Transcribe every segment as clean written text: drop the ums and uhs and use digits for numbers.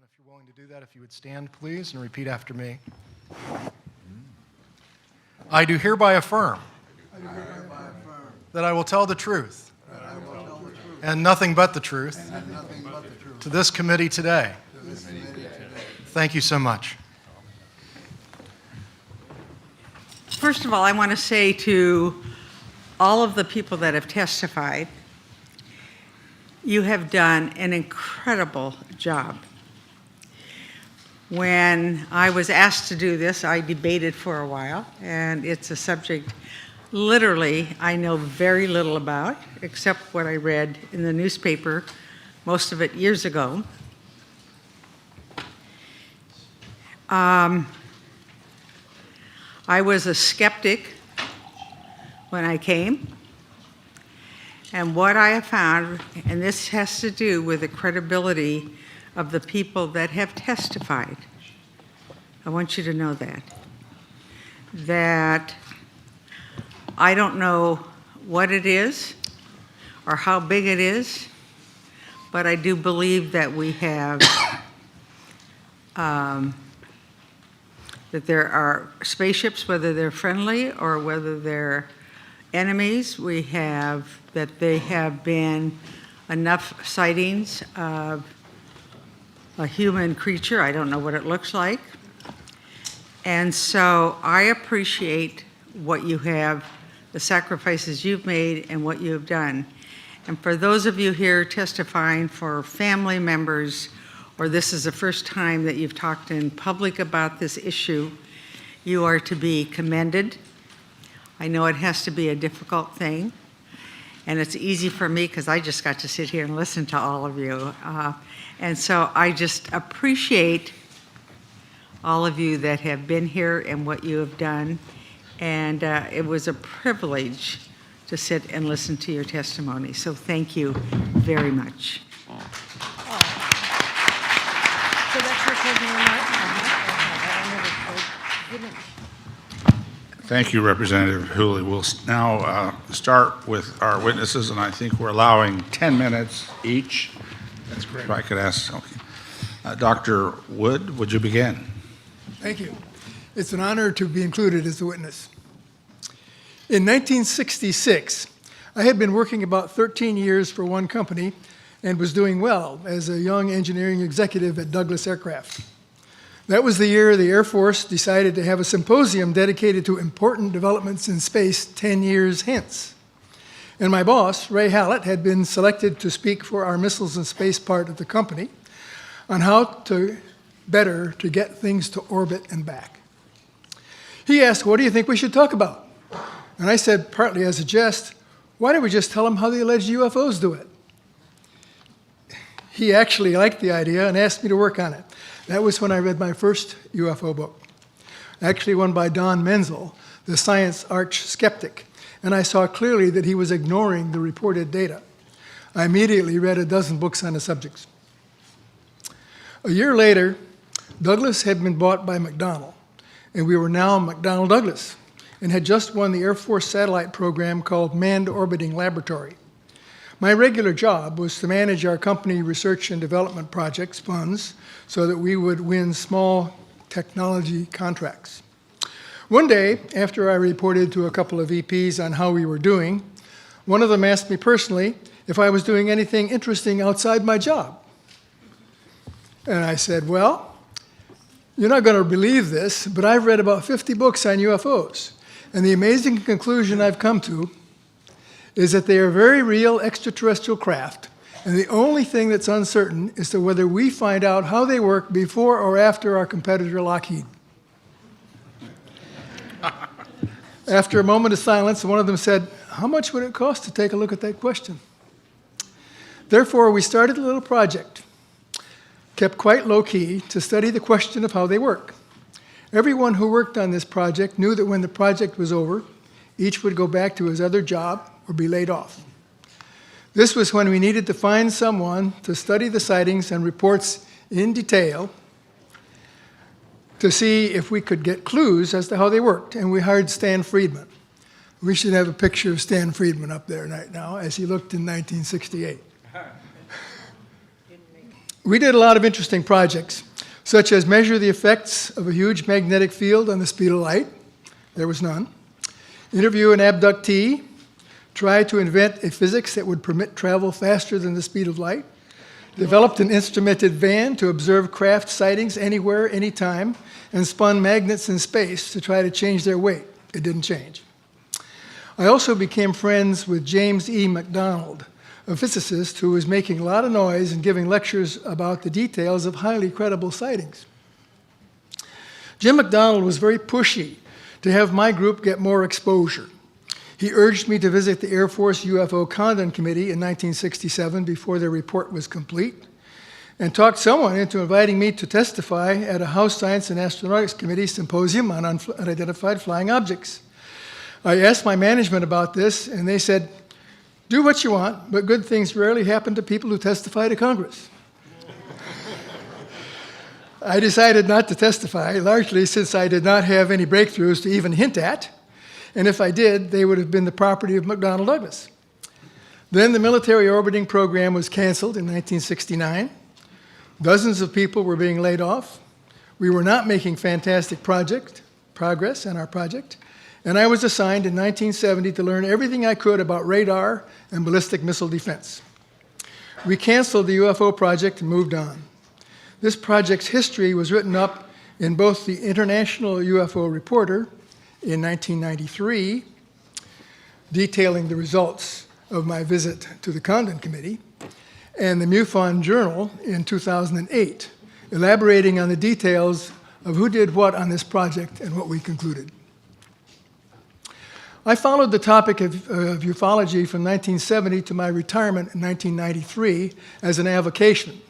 If you're willing to do that, if you would stand, please, and repeat after me. I do hereby affirm that I will tell the truth and nothing but the truth to this committee today. Thank you so much. First of all, I want to say to all of the people that have testified, you have done an incredible job. When I was asked to do this, I debated for a while, and it's a subject literally I know very little about, except what I read in the newspaper, most of it years ago. I was a skeptic when I came, and what I have found, and this has to do with the credibility of the people that have testified. I want you to know that I don't know what it is or how big it is, but I do believe that we have, that there are spaceships, whether they're friendly or whether they're enemies. We have, that they have been enough sightings of a human creature. I don't know what it looks like. And so I appreciate what you have, the sacrifices you've made and what you have done. And for those of you here testifying for family members, or this is the first time that you've talked in public about this issue, you are to be commended. I know it has to be a difficult thing, and it's easy for me because I just got to sit here and listen to all of you. And so I just appreciate all of you that have been here and what you have done. And it was a privilege to sit and listen to your testimony. So thank you very much. So that's your closing remarks? Thank you, Representative Hooley. We'll now start with our witnesses, and I think we're allowing 10 minutes each. That's great. If I could ask, okay. Dr. Wood, would you begin? Thank you. It's an honor to be included as a witness. In 1966, I had been working about 13 years for one company and was doing well as a young engineering executive at Douglas Aircraft. That was the year the Air Force decided to have a symposium dedicated to important developments in space 10 years hence. And my boss, Ray Hallett, had been selected to speak for our missiles and space part of the company on how to better to get things to orbit and back. He asked, what do you think we should talk about? And I said, partly as a jest, why don't we just tell them how the alleged UFOs do it? He actually liked the idea and asked me to work on it. That was when I read my first UFO book, actually one by Don Menzel, the science arch skeptic, and I saw clearly that he was ignoring the reported data. I immediately read a dozen books on the subjects. A year later, Douglas had been bought by McDonnell, and we were now McDonnell Douglas, and had just won the Air Force satellite program called Manned Orbiting Laboratory. My regular job was to manage our company research and development projects funds so that we would win small technology contracts. One day, after I reported to a couple of VPs on how we were doing, one of them asked me personally if I was doing anything interesting outside my job. And I said, well, you're not going to believe this, but I've read about 50 books on UFOs. And the amazing conclusion I've come to is that they are very real extraterrestrial craft. And the only thing that's uncertain is to whether we find out how they work before or after our competitor Lockheed. After a moment of silence, one of them said, how much would it cost to take a look at that question? Therefore, we started a little project, kept quite low-key, to study the question of how they work. Everyone who worked on this project knew that when the project was over, each would go back to his other job or be laid off. This was when we needed to find someone to study the sightings and reports in detail to see if we could get clues as to how they worked, and we hired Stan Friedman. We should have a picture of Stan Friedman up there right now as he looked in 1968. We did a lot of interesting projects, such as measure the effects of a huge magnetic field on the speed of light. There was none. Interview an abductee. Try to invent a physics that would permit travel faster than the speed of light. Developed an instrumented van to observe craft sightings anywhere, anytime, and spun magnets in space to try to change their weight. It didn't change. I also became friends with James E. McDonald, a physicist who was making a lot of noise and giving lectures about the details of highly credible sightings. Jim McDonald was very pushy to have my group get more exposure. He urged me to visit the Air Force UFO Condon Committee in 1967 before their report was complete, and talked someone into inviting me to testify at a House Science and Astronautics Committee symposium on unidentified flying objects. I asked my management about this, and they said, "Do what you want, but good things rarely happen to people who testify to Congress." I decided not to testify, largely since I did not have any breakthroughs to even hint at, and if I did, they would have been the property of McDonnell Douglas. Then the military orbiting program was canceled in 1969. Dozens of people were being laid off. We were not making fantastic progress on our project, and I was assigned in 1970 to learn everything I could about radar and ballistic missile defense. We canceled the UFO project and moved on. This project's history was written up in both the International UFO Reporter in 1993, detailing the results of my visit to the Condon Committee, and the MUFON Journal in 2008, elaborating on the details of who did what on this project and what we concluded. I followed the topic of ufology from 1970 to my retirement in 1993 as an avocation,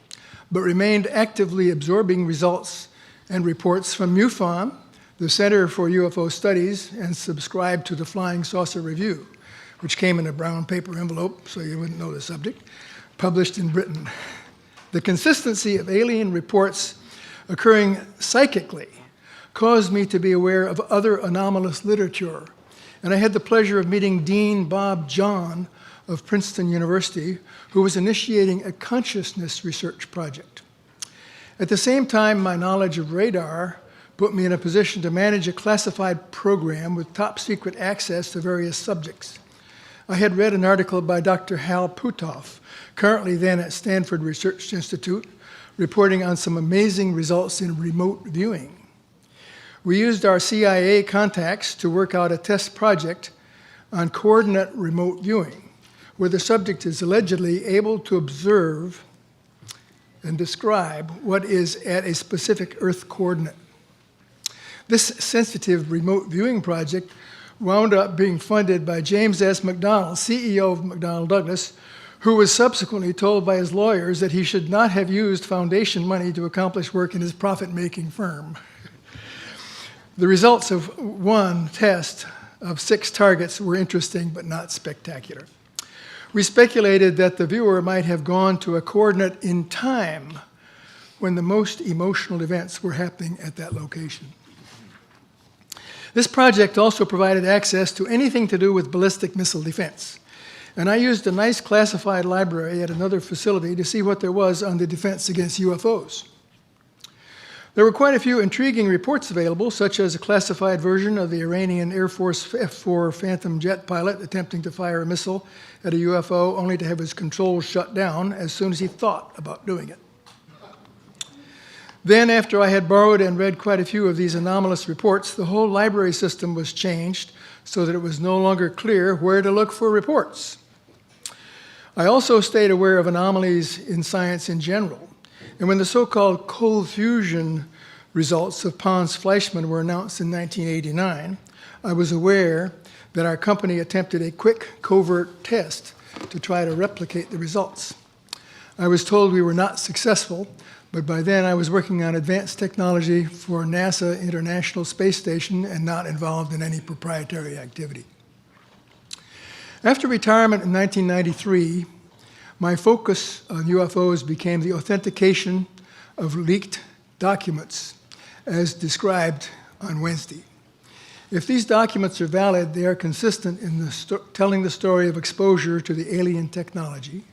but remained actively absorbing results and reports from MUFON, the Center for UFO Studies, and subscribed to the Flying Saucer Review, which came in a brown paper envelope, so you wouldn't know the subject, published in Britain. The consistency of alien reports occurring psychically caused me to be aware of other anomalous literature, and I had the pleasure of meeting Dean Bob John of Princeton University, who was initiating a consciousness research project. At the same time, my knowledge of radar put me in a position to manage a classified program with top secret access to various subjects. I had read an article by Dr. Hal Puthoff, currently then at Stanford Research Institute, reporting on some amazing results in remote viewing. We used our CIA contacts to work out a test project on coordinate remote viewing, where the subject is allegedly able to observe and describe what is at a specific Earth coordinate. This sensitive remote viewing project wound up being funded by James S. McDonnell, CEO of McDonnell Douglas, who was subsequently told by his lawyers that he should not have used foundation money to accomplish work in his profit-making firm. The results of one test of 6 targets were interesting but not spectacular. We speculated that the viewer might have gone to a coordinate in time when the most emotional events were happening at that location. This project also provided access to anything to do with ballistic missile defense, and I used a nice classified library at another facility to see what there was on the defense against UFOs. There were quite a few intriguing reports available, such as a classified version of the Iranian Air Force F-4 Phantom jet pilot attempting to fire a missile at a UFO only to have his controls shut down as soon as he thought about doing it. Then, after I had borrowed and read quite a few of these anomalous reports, the whole library system was changed so that it was no longer clear where to look for reports. I also stayed aware of anomalies in science in general. And when the so-called cold fusion results of Pons-Fleischmann were announced in 1989, I was aware that our company attempted a quick covert test to try to replicate the results. I was told we were not successful, but by then I was working on advanced technology for NASA International Space Station and not involved in any proprietary activity. After retirement in 1993, my focus on UFOs became the authentication of leaked documents, as described on Wednesday. If these documents are valid, they are consistent in telling the story of exposure to the alien technology,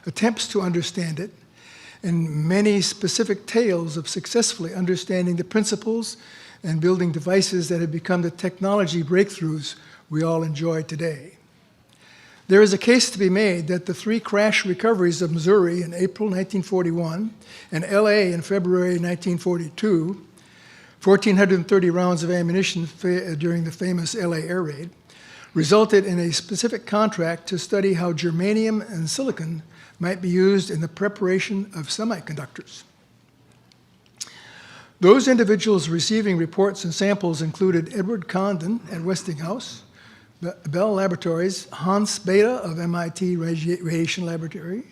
attempts to understand it, and many specific tales of successfully understanding the principles and building devices that have become the technology breakthroughs we all enjoy today. There is a case to be made that the 3 crash recoveries of Missouri in April 1941 and LA in February 1942, 1,430 rounds of ammunition during the famous LA air raid, resulted in a specific contract to study how germanium and silicon might be used in the preparation of semiconductors. Those individuals receiving reports and samples included Edward Condon at Westinghouse, Bell Laboratories, Hans Bethe of MIT Radiation Laboratory,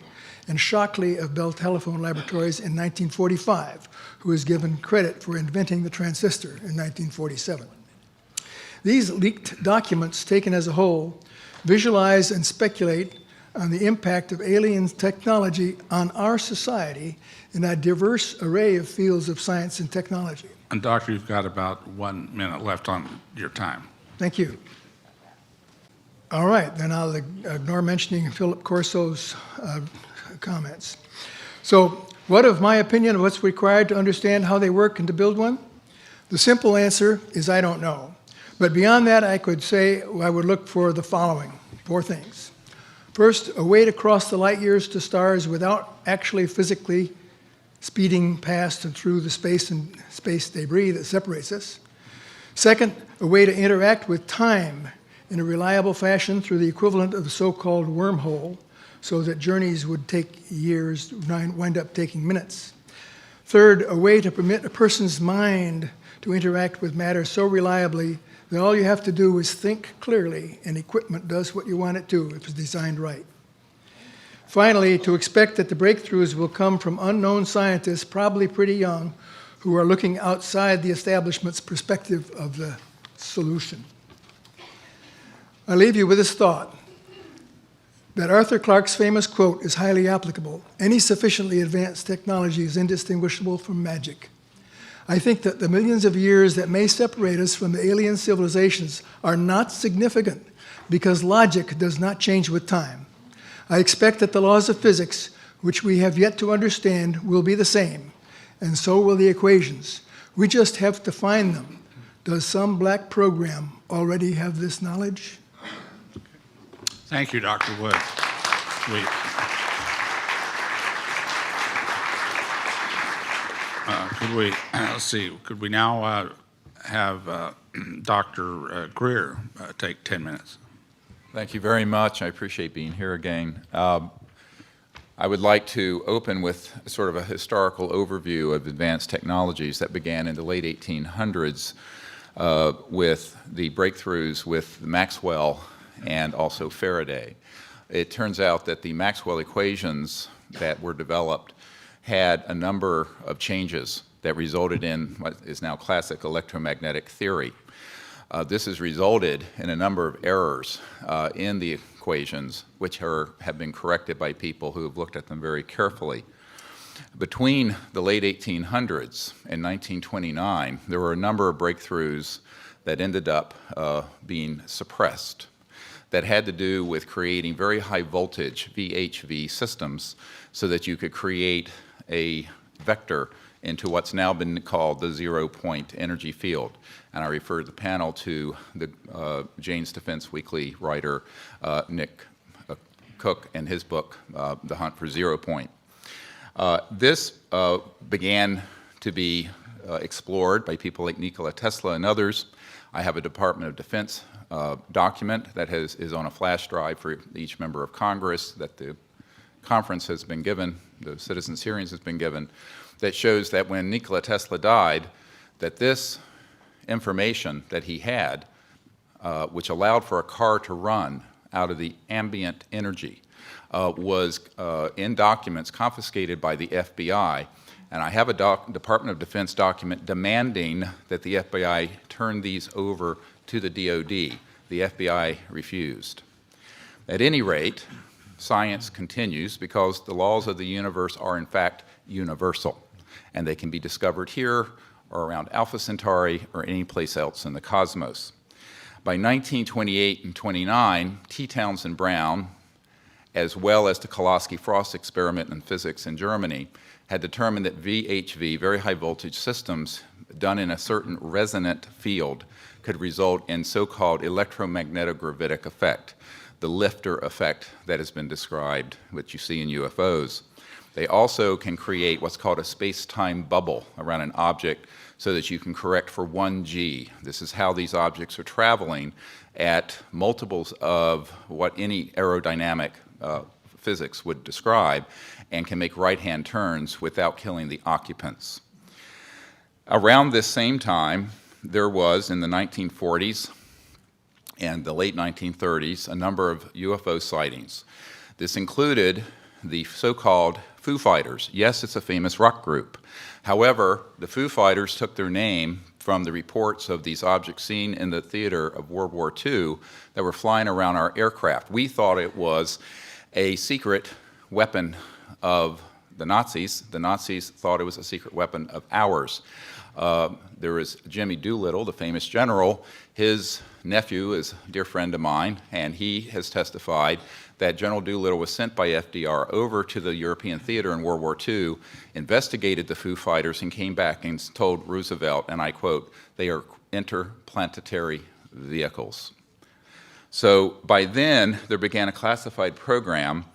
and Shockley of Bell Telephone Laboratories in 1945, who is given credit for inventing the transistor in 1947. These leaked documents, taken as a whole, visualize and speculate on the impact of alien technology on our society in a diverse array of fields of science and technology. And Doctor, you've got about 1 minute left on your time. Thank you. All right, then I'll ignore mentioning Philip Corso's comments. So, what of my opinion of what's required to understand how they work and to build one? The simple answer is I don't know. But beyond that, I could say I would look for the following 4 things. First, a way to cross the light years to stars without actually physically speeding past and through the space and space debris that separates us. Second, a way to interact with time in a reliable fashion through the equivalent of the so-called wormhole, so that journeys would take years, wind up taking minutes. Third, a way to permit a person's mind to interact with matter so reliably that all you have to do is think clearly and equipment does what you want it to if it's designed right. Finally, to expect that the breakthroughs will come from unknown scientists, probably pretty young, who are looking outside the establishment's perspective of the solution. I leave you with this thought, that Arthur Clarke's famous quote is highly applicable. Any sufficiently advanced technology is indistinguishable from magic. I think that the millions of years that may separate us from the alien civilizations are not significant because logic does not change with time. I expect that the laws of physics, which we have yet to understand, will be the same, and so will the equations. We just have to find them. Does some black program already have this knowledge? Thank you, Dr. Wood. Could we now have Dr. Greer take 10 minutes? Thank you very much. I appreciate being here again. I would like to open with sort of a historical overview of advanced technologies that began in the late 1800s with the breakthroughs with Maxwell and also Faraday. It turns out that the Maxwell equations that were developed had a number of changes that resulted in what is now classic electromagnetic theory. This has resulted in a number of errors in the equations, which have been corrected by people who have looked at them very carefully. Between the late 1800s and 1929, there were a number of breakthroughs that ended up being suppressed that had to do with creating very high voltage VHV systems so that you could create a vector into what's now been called the zero-point energy field. And I refer the panel to the Jane's Defense Weekly writer Nick Cook and his book, The Hunt for Zero Point. This began to be explored by people like Nikola Tesla and others. I have a Department of Defense document that is on a flash drive for each member of Congress that the conference has been given, the citizens' hearings has been given, that shows that when Nikola Tesla died, that this information that he had, which allowed for a car to run out of the ambient energy, was in documents confiscated by the FBI. And I have a Department of Defense document demanding that the FBI turn these over to the DoD. The FBI refused. At any rate, science continues because the laws of the universe are in fact universal, and they can be discovered here or around Alpha Centauri or any place else in the cosmos. By 1928 and 29, T. Townsend Brown, as well as the Kowalski-Frost experiment in physics in Germany, had determined that VHV, very high voltage systems, done in a certain resonant field could result in so-called electromagnetic effect, the lifter effect that has been described, which you see in UFOs. They also can create what's called a space-time bubble around an object so that you can correct for 1G. This is how these objects are traveling at multiples of what any aerodynamic physics would describe, and can make right-hand turns without killing the occupants. Around this same time, there was, in the 1940s and the late 1930s, a number of UFO sightings. This included the so-called Foo Fighters. Yes, it's a famous rock group. However, the Foo Fighters took their name from the reports of these objects seen in the theater of World War II that were flying around our aircraft. We thought it was a secret weapon of the Nazis. The Nazis thought it was a secret weapon of ours. There was Jimmy Doolittle, the famous general. His nephew is a dear friend of mine, and he has testified that General Doolittle was sent by FDR over to the European theater in World War II, investigated the Foo Fighters, and came back and told Roosevelt, and I quote, "They are interplanetary vehicles." So by then, there began a classified program,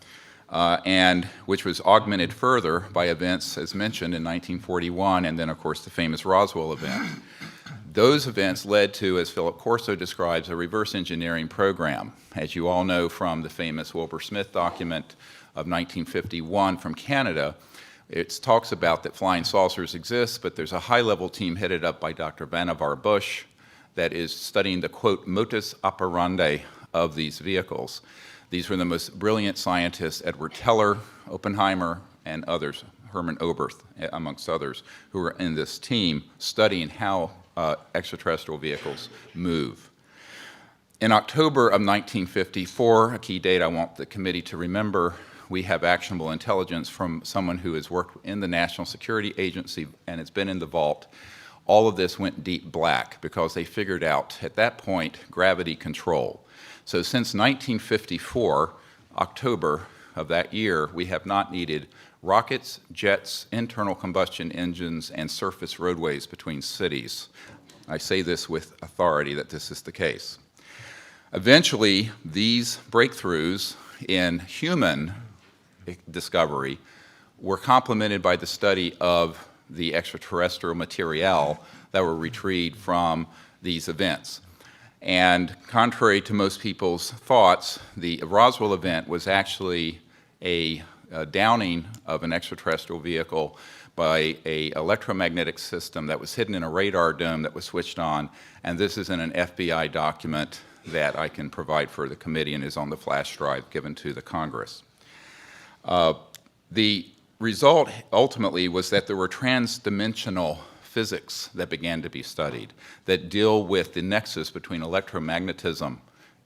which was augmented further by events, as mentioned, in 1941, and then, of course, the famous Roswell event. Those events led to, as Philip Corso describes, a reverse engineering program. As you all know from the famous Wilbur Smith document of 1951 from Canada, it talks about that flying saucers exist, but there's a high-level team headed up by Dr. Vannevar Bush that is studying the, quote, modus operandi of these vehicles. These were the most brilliant scientists, Edward Teller, Oppenheimer, and others, Hermann Oberth, amongst others, who were in this team studying how extraterrestrial vehicles move. In October of 1954, a key date I want the committee to remember, we have actionable intelligence from someone who has worked in the National Security Agency and has been in the vault. All of this went deep black because they figured out, at that point, gravity control. So since 1954, October of that year, we have not needed rockets, jets, internal combustion engines, and surface roadways between cities. I say this with authority that this is the case. Eventually, these breakthroughs in human discovery were complemented by the study of the extraterrestrial material that were retrieved from these events. And contrary to most people's thoughts, the Roswell event was actually a downing of an extraterrestrial vehicle by an electromagnetic system that was hidden in a radar dome that was switched on, and this is in an FBI document that I can provide for the committee and is on the flash drive given to the Congress. The result ultimately was that there were trans-dimensional physics that began to be studied that deal with the nexus between electromagnetism,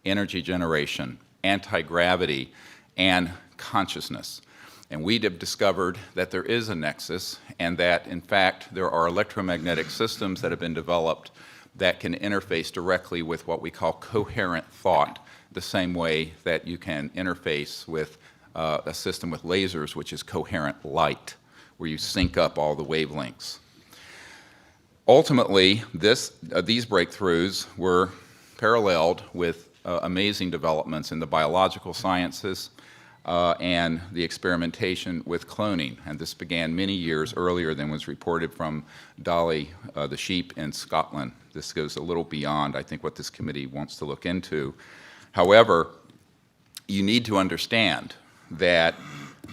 energy generation, anti-gravity, and consciousness. And we have discovered that there is a nexus and that, in fact, there are electromagnetic systems that have been developed that can interface directly with what we call coherent thought, the same way that you can interface with a system with lasers, which is coherent light, where you sync up all the wavelengths. Ultimately, these breakthroughs were paralleled with amazing developments in the biological sciences and the experimentation with cloning. And this began many years earlier than was reported from Dolly the sheep in Scotland. This goes a little beyond, I think, what this committee wants to look into. However, you need to understand that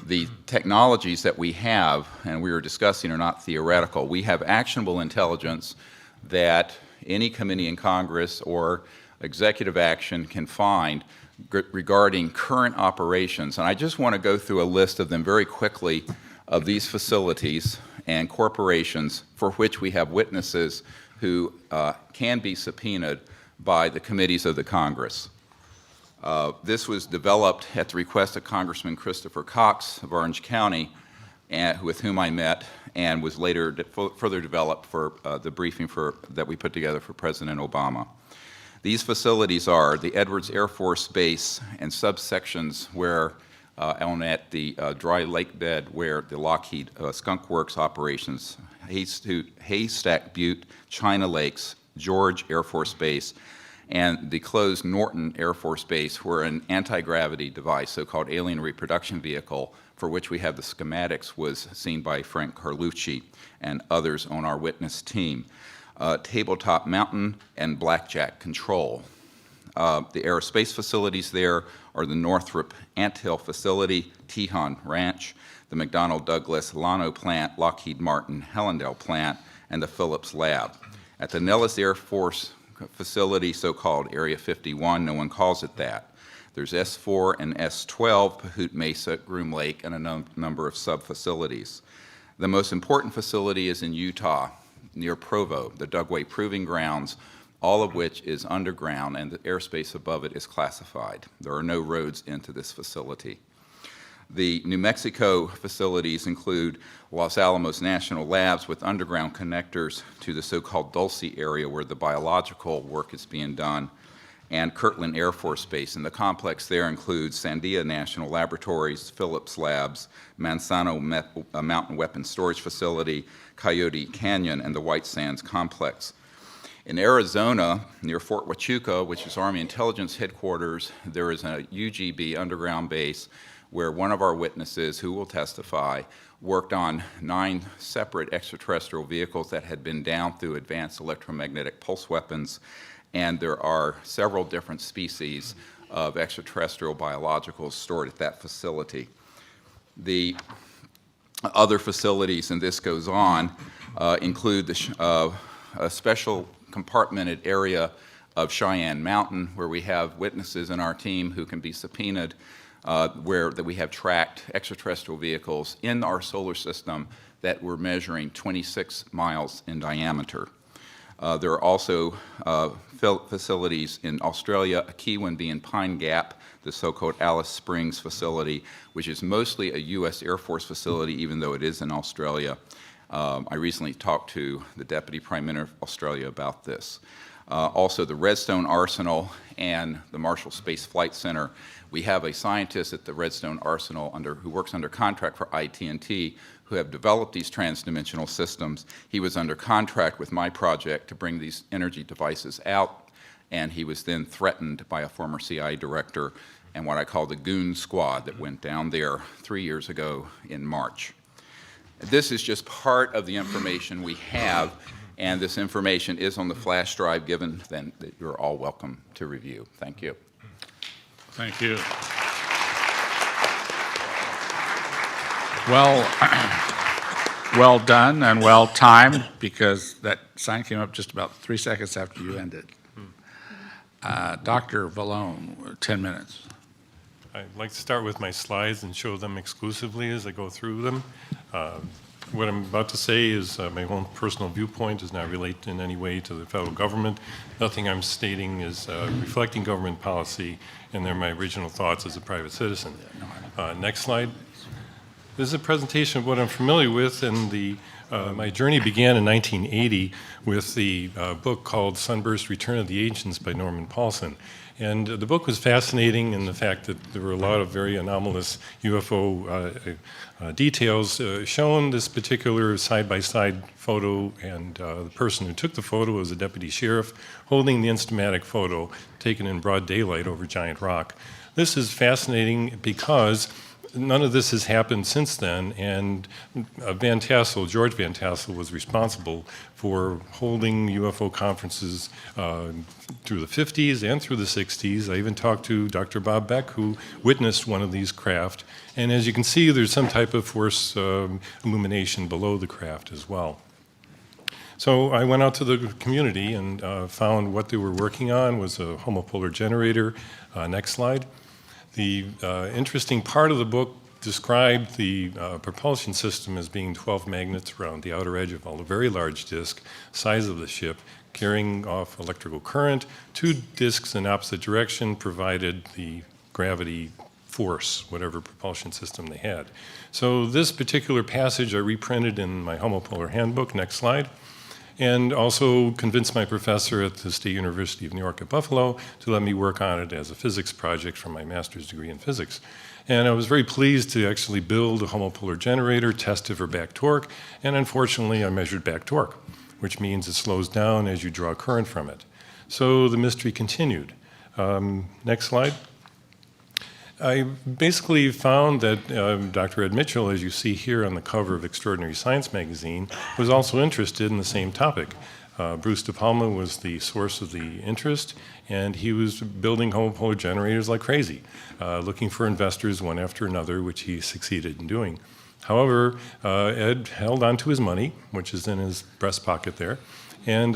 the technologies that we have, and we were discussing, are not theoretical. We have actionable intelligence that any committee in Congress or executive action can find regarding current operations. And I just want to go through a list of them very quickly of these facilities and corporations for which we have witnesses who can be subpoenaed by the committees of the Congress. This was developed at the request of Congressman Christopher Cox of Orange County, with whom I met, and was later further developed for the briefing that we put together for President Obama. These facilities are the Edwards Air Force Base and subsections where at the dry lake bed where the Lockheed Skunk Works operations, Haystack Butte, China Lakes, George Air Force Base, and the closed Norton Air Force Base were an anti-gravity device, so-called alien reproduction vehicle, for which we have the schematics, was seen by Frank Carlucci and others on our witness team. Tabletop Mountain and Blackjack Control. The aerospace facilities there are the Northrop Anthill Facility, Tejon Ranch, the McDonnell Douglas Llano Plant, Lockheed Martin Hellendale Plant, and the Phillips Lab. At the Nellis Air Force Facility, so-called Area 51, no one calls it that. There's S4 and S12, Pahut Mesa, Groom Lake, and a number of sub-facilities. The most important facility is in Utah, near Provo, the Dugway Proving Grounds, all of which is underground, and the airspace above it is classified. There are no roads into this facility. The New Mexico facilities include Los Alamos National Labs with underground connectors to the so-called Dulce area where the biological work is being done, and Kirtland Air Force Base. And the complex there includes Sandia National Laboratories, Phillips Labs, Manzano Mountain Weapons Storage Facility, Coyote Canyon, and the White Sands Complex. In Arizona, near Fort Huachuca, which is Army Intelligence Headquarters, there is a UGB underground base where one of our witnesses, who will testify, worked on 9 separate extraterrestrial vehicles that had been down through advanced electromagnetic pulse weapons, and there are several different species of extraterrestrial biologicals stored at that facility. The other facilities, and this goes on, include a special compartmented area of Cheyenne Mountain, where we have witnesses in our team who can be subpoenaed, where that we have tracked extraterrestrial vehicles in our solar system that were measuring 26 miles in diameter. There are also facilities in Australia, a key one being Pine Gap, the so-called Alice Springs facility, which is mostly a U.S. Air Force facility, even though it is in Australia. I recently talked to the Deputy Prime Minister of Australia about this. Also, the Redstone Arsenal and the Marshall Space Flight Center. We have a scientist at the Redstone Arsenal who works under contract for IT&T, who have developed these transdimensional systems. He was under contract with my project to bring these energy devices out, and he was then threatened by a former CIA director and what I call the goon squad that went down there 3 years ago in March. This is just part of the information we have, and this information is on the flash drive given, then that you're all welcome to review. Thank you. Thank you. Well done and well timed, because that sign came up just about 3 seconds after you ended. Dr. Vallone, 10 minutes. I'd like to start with my slides and show them exclusively as I go through them. What I'm about to say is my own personal viewpoint, does not relate in any way to the federal government. Nothing I'm stating is reflecting government policy, and they're my original thoughts as a private citizen. Next slide. This is a presentation of what I'm familiar with, and my journey began in 1980 with the book called Sunburst: Return of the Ancients by Norman Paulson. And the book was fascinating in the fact that there were a lot of very anomalous UFO details shown. This particular side-by-side photo, and the person who took the photo was a deputy sheriff holding the Instamatic photo taken in broad daylight over Giant Rock. This is fascinating because none of this has happened since then, and George Van Tassel was responsible for holding UFO conferences through the 50s and through the 60s. I even talked to Dr. Bob Beck, who witnessed one of these craft, and as you can see, there's some type of force illumination below the craft as well. So I went out to the community and found what they were working on was a homopolar generator. Next slide. The interesting part of the book described the propulsion system as being 12 magnets around the outer edge of a very large disk, size of the ship, carrying off electrical current. 2 disks in opposite direction provided the gravity force, whatever propulsion system they had. So this particular passage I reprinted in my homopolar handbook. Next slide. and also convinced my professor at the State University of New York at Buffalo to let me work on it as a physics project for my master's degree in physics. And I was very pleased to actually build a homopolar generator, test it for back torque, and unfortunately I measured back torque, which means it slows down as you draw current from it. So the mystery continued. Next slide. I basically found that Dr. Ed Mitchell, as you see here on the cover of Extraordinary Science magazine, was also interested in the same topic. Bruce De Palma was the source of the interest, and he was building homopolar generators like crazy, looking for investors one after another, which he succeeded in doing. However, Ed held on to his money, which is in his breast pocket there. And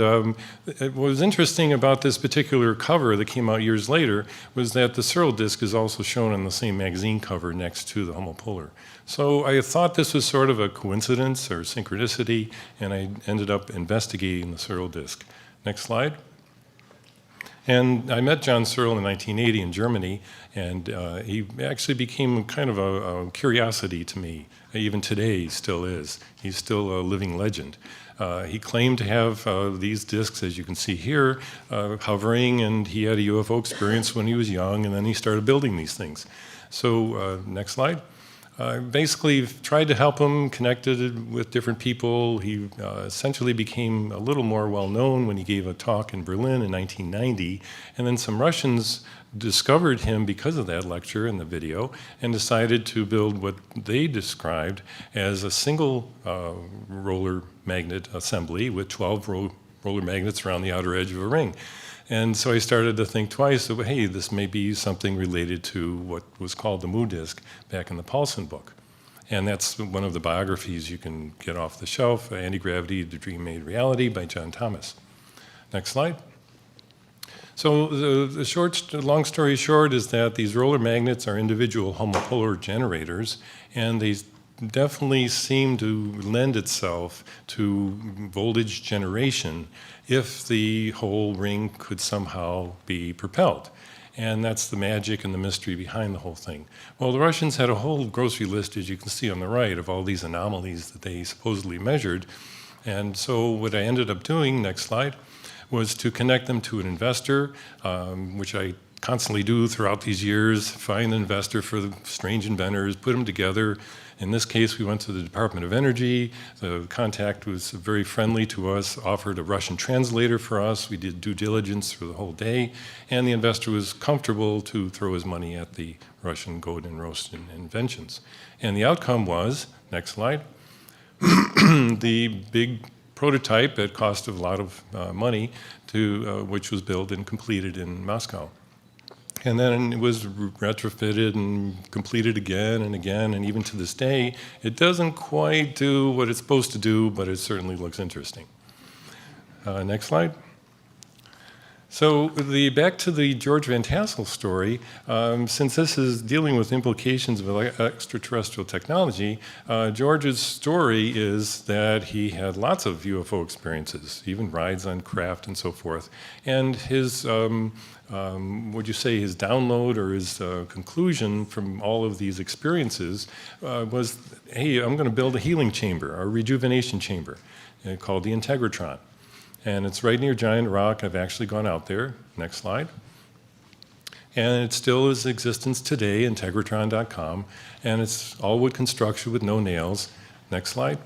what was interesting about this particular cover that came out years later was that the Searle disk is also shown on the same magazine cover next to the homopolar. So I thought this was sort of a coincidence or synchronicity, and I ended up investigating the Searle disk. Next slide. And I met John Searle in 1980 in Germany, and he actually became kind of a curiosity to me. Even today, he still is. He's still a living legend. He claimed to have these disks, as you can see here, hovering, and he had a UFO experience when he was young, and then he started building these things. So, next slide. Basically tried to help him, connected with different people. He essentially became a little more well-known when he gave a talk in Berlin in 1990, and then some Russians discovered him because of that lecture in the video and decided to build what they described as a single roller magnet assembly with 12 roller magnets around the outer edge of a ring. And so I started to think twice, that, hey, this may be something related to what was called the Mu disk back in the Paulson book. And that's one of the biographies you can get off the shelf, Anti-Gravity, The Dream Made Reality by John Thomas. Next slide. So the long story short is that these roller magnets are individual homopolar generators, and they definitely seem to lend itself to voltage generation if the whole ring could somehow be propelled. And that's the magic and the mystery behind the whole thing. Well, the Russians had a whole grocery list, as you can see on the right, of all these anomalies that they supposedly measured. And so what I ended up doing, next slide, was to connect them to an investor, which I constantly do throughout these years, find an investor for the strange inventors, put them together. In this case, we went to the Department of Energy. The contact was very friendly to us, offered a Russian translator for us. We did due diligence for the whole day, and the investor was comfortable to throw his money at the Russian Gold and Roast inventions. And the outcome was, next slide, the big prototype at cost of a lot of money, which was built and completed in Moscow. And then it was retrofitted and completed again and again, and even to this day, it doesn't quite do what it's supposed to do, but it certainly looks interesting. Next slide. So back to the George Van Tassel story, since this is dealing with implications of extraterrestrial technology, George's story is that he had lots of UFO experiences, even rides on craft and so forth. And his would you say his download or his conclusion from all of these experiences was, hey, I'm going to build a healing chamber, a rejuvenation chamber, called the Integratron. And it's right near Giant Rock. I've actually gone out there. Next slide. And it still is in existence today, Integratron.com. And it's all wood construction with no nails. Next slide.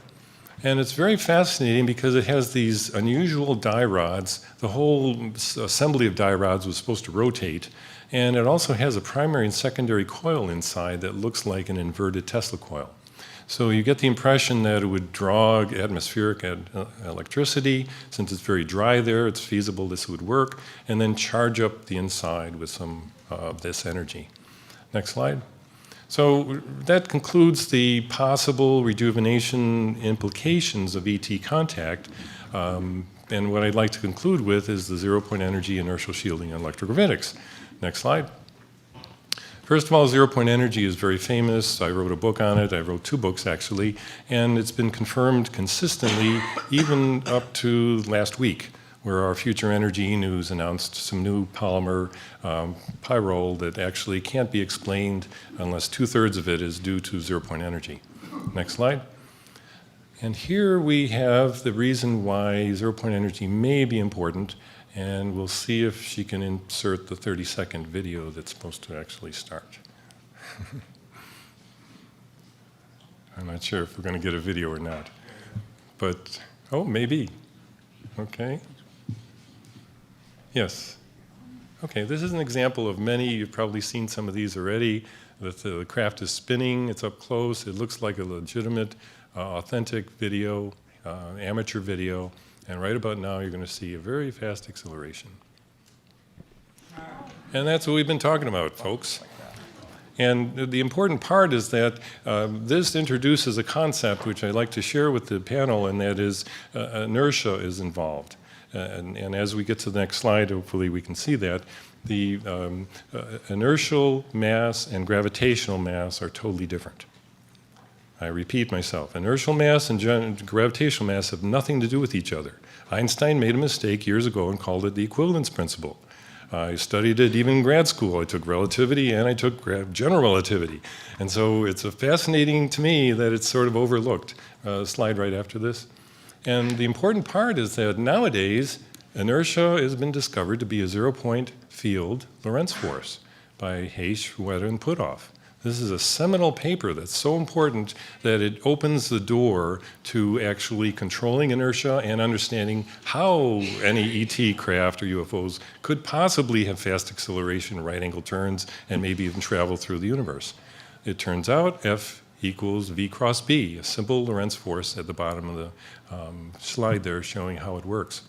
And it's very fascinating because it has these unusual die rods. The whole assembly of die rods was supposed to rotate. And it also has a primary and secondary coil inside that looks like an inverted Tesla coil. So you get the impression that it would draw atmospheric electricity. Since it's very dry there, it's feasible this would work, and then charge up the inside with some of this energy. Next slide. So that concludes the possible rejuvenation implications of ET contact. And what I'd like to conclude with is the zero-point energy, inertial shielding, and electrogravitics. Next slide. First of all, zero-point energy is very famous. I wrote a book on it. I wrote 2 books, actually. And it's been confirmed consistently, even up to last week, where our Future Energy News announced some new polymer pyrrole that actually can't be explained unless 2/3 of it is due to zero-point energy. Next slide. And here we have the reason why zero-point energy may be important, and we'll see if she can insert the 30-second video that's supposed to actually start. I'm not sure if we're going to get a video or not, but, oh, maybe. Okay. Yes. Okay, this is an example of many. You've probably seen some of these already. The craft is spinning, it's up close, it looks like a legitimate, authentic video, amateur video, and right about now you're going to see a very fast acceleration. And that's what we've been talking about, folks. And the important part is that this introduces a concept which I'd like to share with the panel, and that is inertia is involved. And as we get to the next slide, hopefully we can see that. The inertial mass and gravitational mass are totally different. I repeat myself. Inertial mass and gravitational mass have nothing to do with each other. Einstein made a mistake years ago and called it the equivalence principle. I studied it even in grad school. I took relativity and I took general relativity. And so it's fascinating to me that it's sort of overlooked. Slide right after this. And the important part is that nowadays, inertia has been discovered to be a zero-point field Lorentz force by Hayes, Schroeder, and Puthoff. This is a seminal paper that's so important that it opens the door to actually controlling inertia and understanding how any ET craft or UFOs could possibly have fast acceleration, right-angle turns, and maybe even travel through the universe. It turns out F equals V cross B, a simple Lorentz force at the bottom of the slide there showing how it works.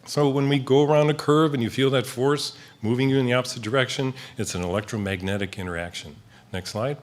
So when we go around a curve and you feel that force moving you in the opposite direction, it's an electromagnetic interaction. Next slide.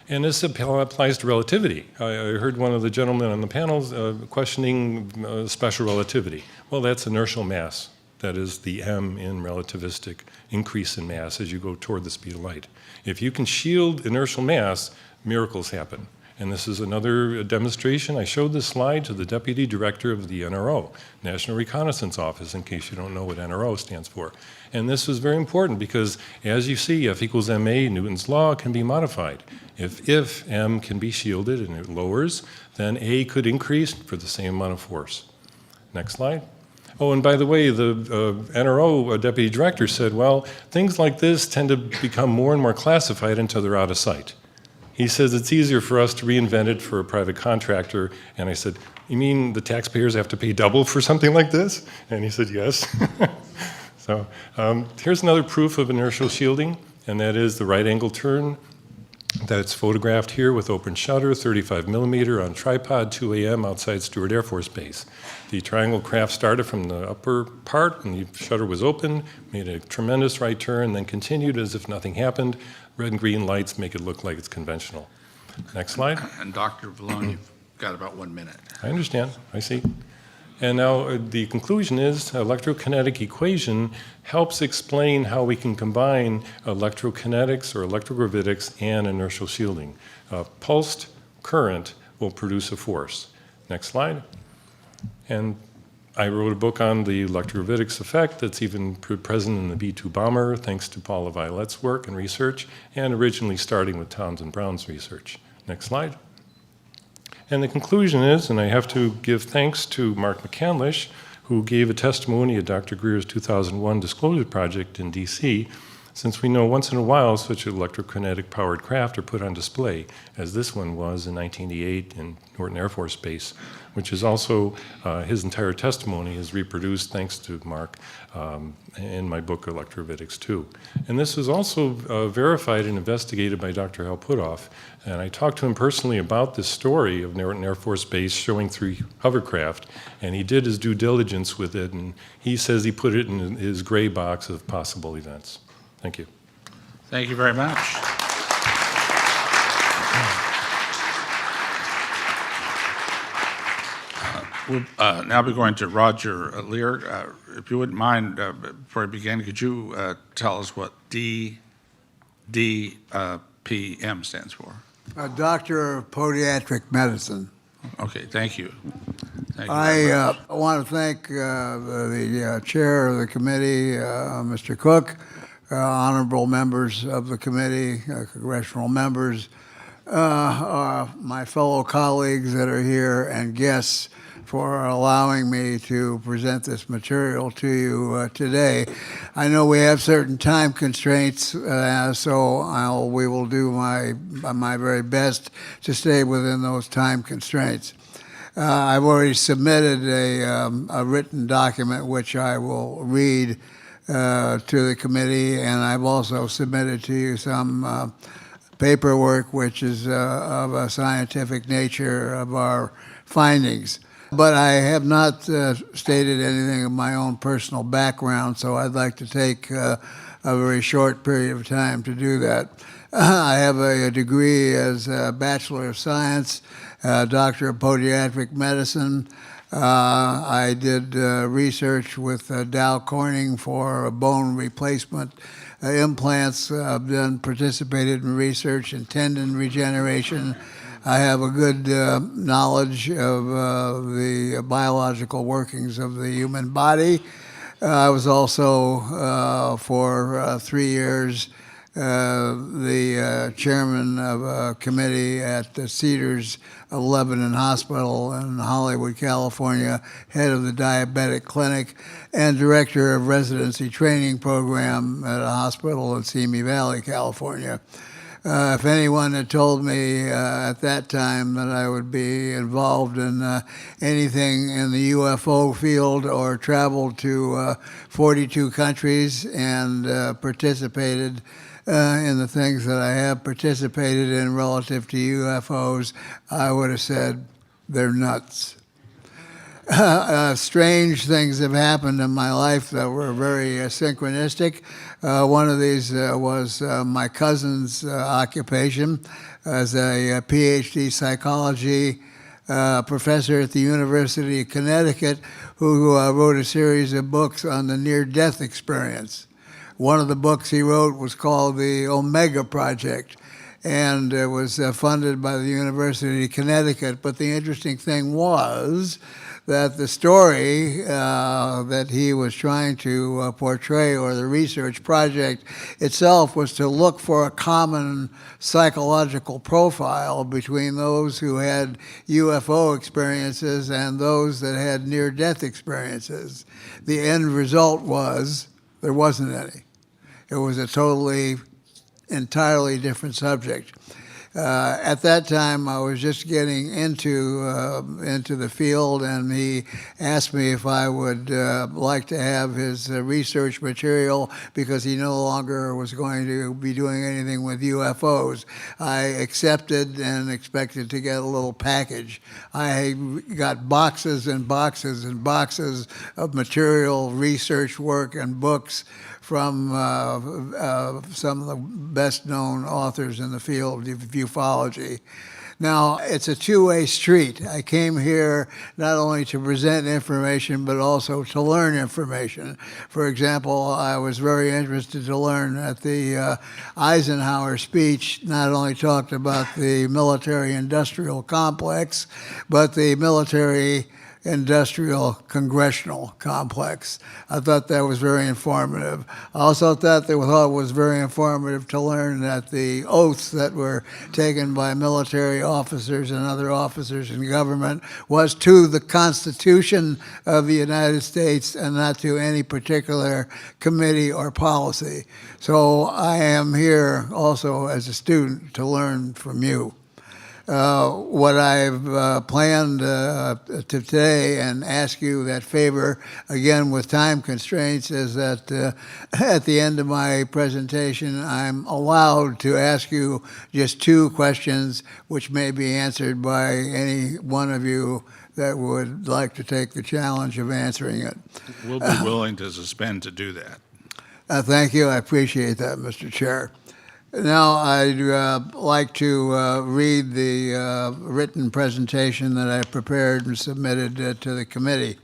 And this applies to relativity. I heard one of the gentlemen on the panels questioning special relativity. Well, that's inertial mass. That is the m in relativistic increase in mass as you go toward the speed of light. If you can shield inertial mass, miracles happen. And this is another demonstration. I showed this slide to the deputy director of the NRO, National Reconnaissance Office, in case you don't know what NRO stands for. And this was very important because, as you see, F equals ma, Newton's law, can be modified. If m can be shielded and it lowers, then a could increase for the same amount of force. Next slide. Oh, and by the way, the NRO deputy director said, well, things like this tend to become more and more classified until they're out of sight. He says it's easier for us to reinvent it for a private contractor. And I said, you mean the taxpayers have to pay double for something like this? And he said, yes. So here's another proof of inertial shielding, and that is the right angle turn. That's photographed here with open shutter, 35 millimeter on tripod, 2 a.m. outside Stewart Air Force Base. The triangle craft started from the upper part, and the shutter was open, made a tremendous right turn, then continued as if nothing happened. Red and green lights make it look like it's conventional. Next slide. And Dr. Vallone, you've got about 1 minute. I understand. I see. And now the conclusion is electrokinetic equation helps explain how we can combine electrokinetics or electrogravitics and inertial shielding. Pulsed current will produce a force. Next slide. And I wrote a book on the electrogravitics effect that's even present in the B-2 bomber, thanks to Paula Violette's work and research, and originally starting with Townsend Brown's research. Next slide. And the conclusion is, and I have to give thanks to Mark McCandlish, who gave a testimony at Dr. Greer's 2001 Disclosure Project in DC, since we know once in a while such electrokinetic powered craft are put on display, as this one was in 1988 in Norton Air Force Base, which is also, his entire testimony is reproduced, thanks to Mark, in my book, Electrovitics 2. And this was also verified and investigated by Dr. Hal Puthoff. And I talked to him personally about this story of Norton Air Force Base showing 3 hovercraft, and he did his due diligence with it, and he says he put it in his gray box of possible events. Thank you. Thank you very much. We'll now be going to Roger Lear. If you wouldn't mind, before I begin, could you tell us what DPM stands for? Doctor of Podiatric Medicine. Okay, thank you. Thank you I want to thank the chair of the committee, Mr. Cook, honorable members of the committee, congressional members, my fellow colleagues that are here and guests for allowing me to present this material to you today. I know we have certain time constraints, so we will do my very best to stay within those time constraints. I've already submitted a written document which I will read to the committee, and I've also submitted to you some paperwork which is of a scientific nature of our findings. But I have not stated anything of my own personal background, so I'd like to take a very short period of time to do that. I have a degree as a Bachelor of Science, Doctor of Podiatric Medicine. I did research with Dow Corning for bone replacement implants. I've participated in research in tendon regeneration. I have a good knowledge of the biological workings of the human body. I was also, for 3 years, the chairman of a committee at the Cedars of Lebanon Hospital in Hollywood, California, head of the diabetic clinic, and director of residency training program at a hospital in Simi Valley, California. If anyone had told me at that time that I would be involved in anything in the UFO field or traveled to 42 countries and participated in the things that I have participated in relative to UFOs, I would have said they're nuts. Strange things have happened in my life that were very synchronistic. One of these was my cousin's occupation as a PhD psychology professor at the University of Connecticut, who wrote a series of books on the near-death experience. One of the books he wrote was called The Omega Project, and it was funded by the University of Connecticut. But the interesting thing was that the story that he was trying to portray, or the research project itself, was to look for a common psychological profile between those who had UFO experiences and those that had near-death experiences. The end result was there wasn't any. It was a entirely different subject. At that time, I was just getting into the field, and he asked me if I would like to have his research material because he no longer was going to be doing anything with UFOs. I accepted and expected to get a little package. I got boxes and boxes and boxes of material, research work, and books from some of the best-known authors in the field of ufology. Now, it's a two-way street. I came here not only to present information, but also to learn information. For example, I was very interested to learn that the Eisenhower speech not only talked about the military-industrial complex, but the military-industrial congressional complex. I thought that was very informative. I also thought it was very informative to learn that the oaths that were taken by military officers and other officers in government was to the Constitution of the United States and not to any particular committee or policy. So I am here also as a student to learn from you. What I've planned today and ask you that favor, again with time constraints, is that at the end of my presentation, I'm allowed to ask you just 2 questions which may be answered by any one of you that would like to take the challenge of answering it. We'll be willing to suspend to do that. Thank you. I appreciate that, Mr. Chair. Now, I'd like to read the written presentation that I prepared and submitted to the committee.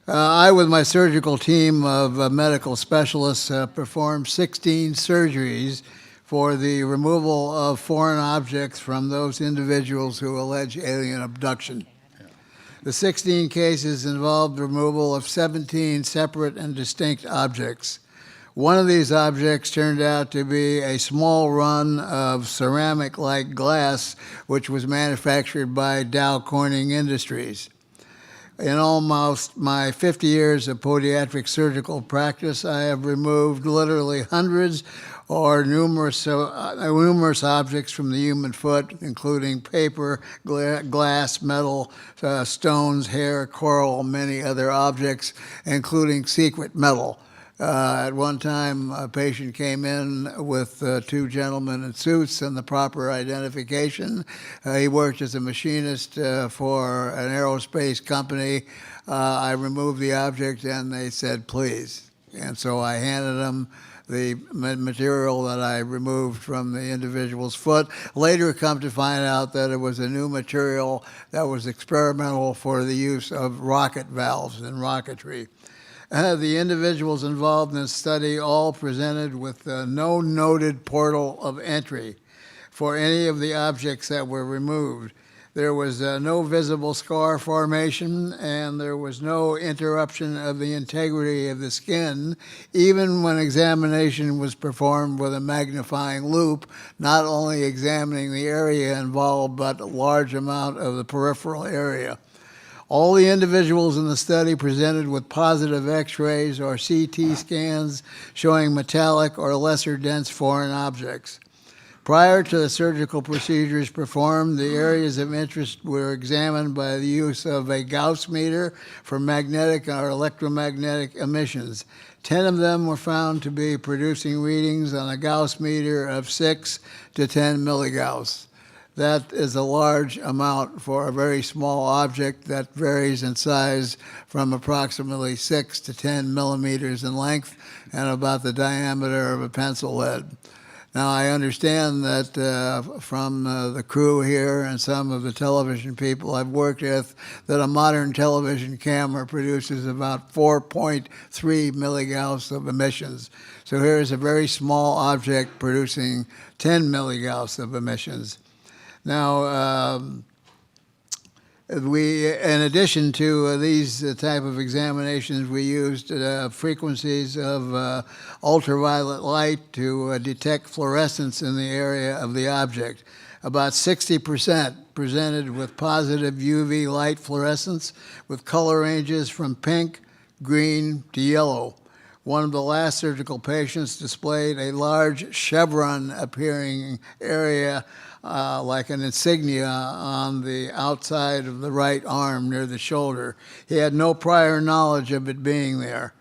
I, with my surgical team of medical specialists, performed 16 surgeries for the removal of foreign objects from those individuals who allege alien abduction. The 16 cases involved removal of 17 separate and distinct objects. One of these objects turned out to be a small run of ceramic-like glass, which was manufactured by Dow Corning Industries. In almost my 50 years of podiatric surgical practice, I have removed literally hundreds or numerous objects from the human foot, including paper, glass, metal, stones, hair, coral, many other objects, including secret metal. At one time, a patient came in with two gentlemen in suits and the proper identification. He worked as a machinist for an aerospace company. I removed the object and they said, please. And so I handed them the material that I removed from the individual's foot. Later come to find out that it was a new material that was experimental for the use of rocket valves in rocketry. The individuals involved in this study all presented with no noted portal of entry for any of the objects that were removed. There was no visible scar formation, and there was no interruption of the integrity of the skin, even when examination was performed with a magnifying loupe, not only examining the area involved, but a large amount of the peripheral area. All the individuals in the study presented with positive X-rays or CT scans showing metallic or lesser dense foreign objects. Prior to the surgical procedures performed, the areas of interest were examined by the use of a Gauss meter for magnetic or electromagnetic emissions. 10 of them were found to be producing readings on a Gauss meter of 6 to 10 milligauss. That is a large amount for a very small object that varies in size from approximately 6 to 10 millimeters in length and about the diameter of a pencil lead. Now, I understand that from the crew here and some of the television people I've worked with, that a modern television camera produces about 4.3 milligauss of emissions. So here's a very small object producing 10 milligauss of emissions. Now, in addition to these type of examinations, we used frequencies of ultraviolet light to detect fluorescence in the area of the object. About 60% presented with positive UV light fluorescence with color ranges from pink, green to yellow. One of the last surgical patients displayed a large chevron-appearing area like an insignia on the outside of the right arm near the shoulder. He had no prior knowledge of it being there.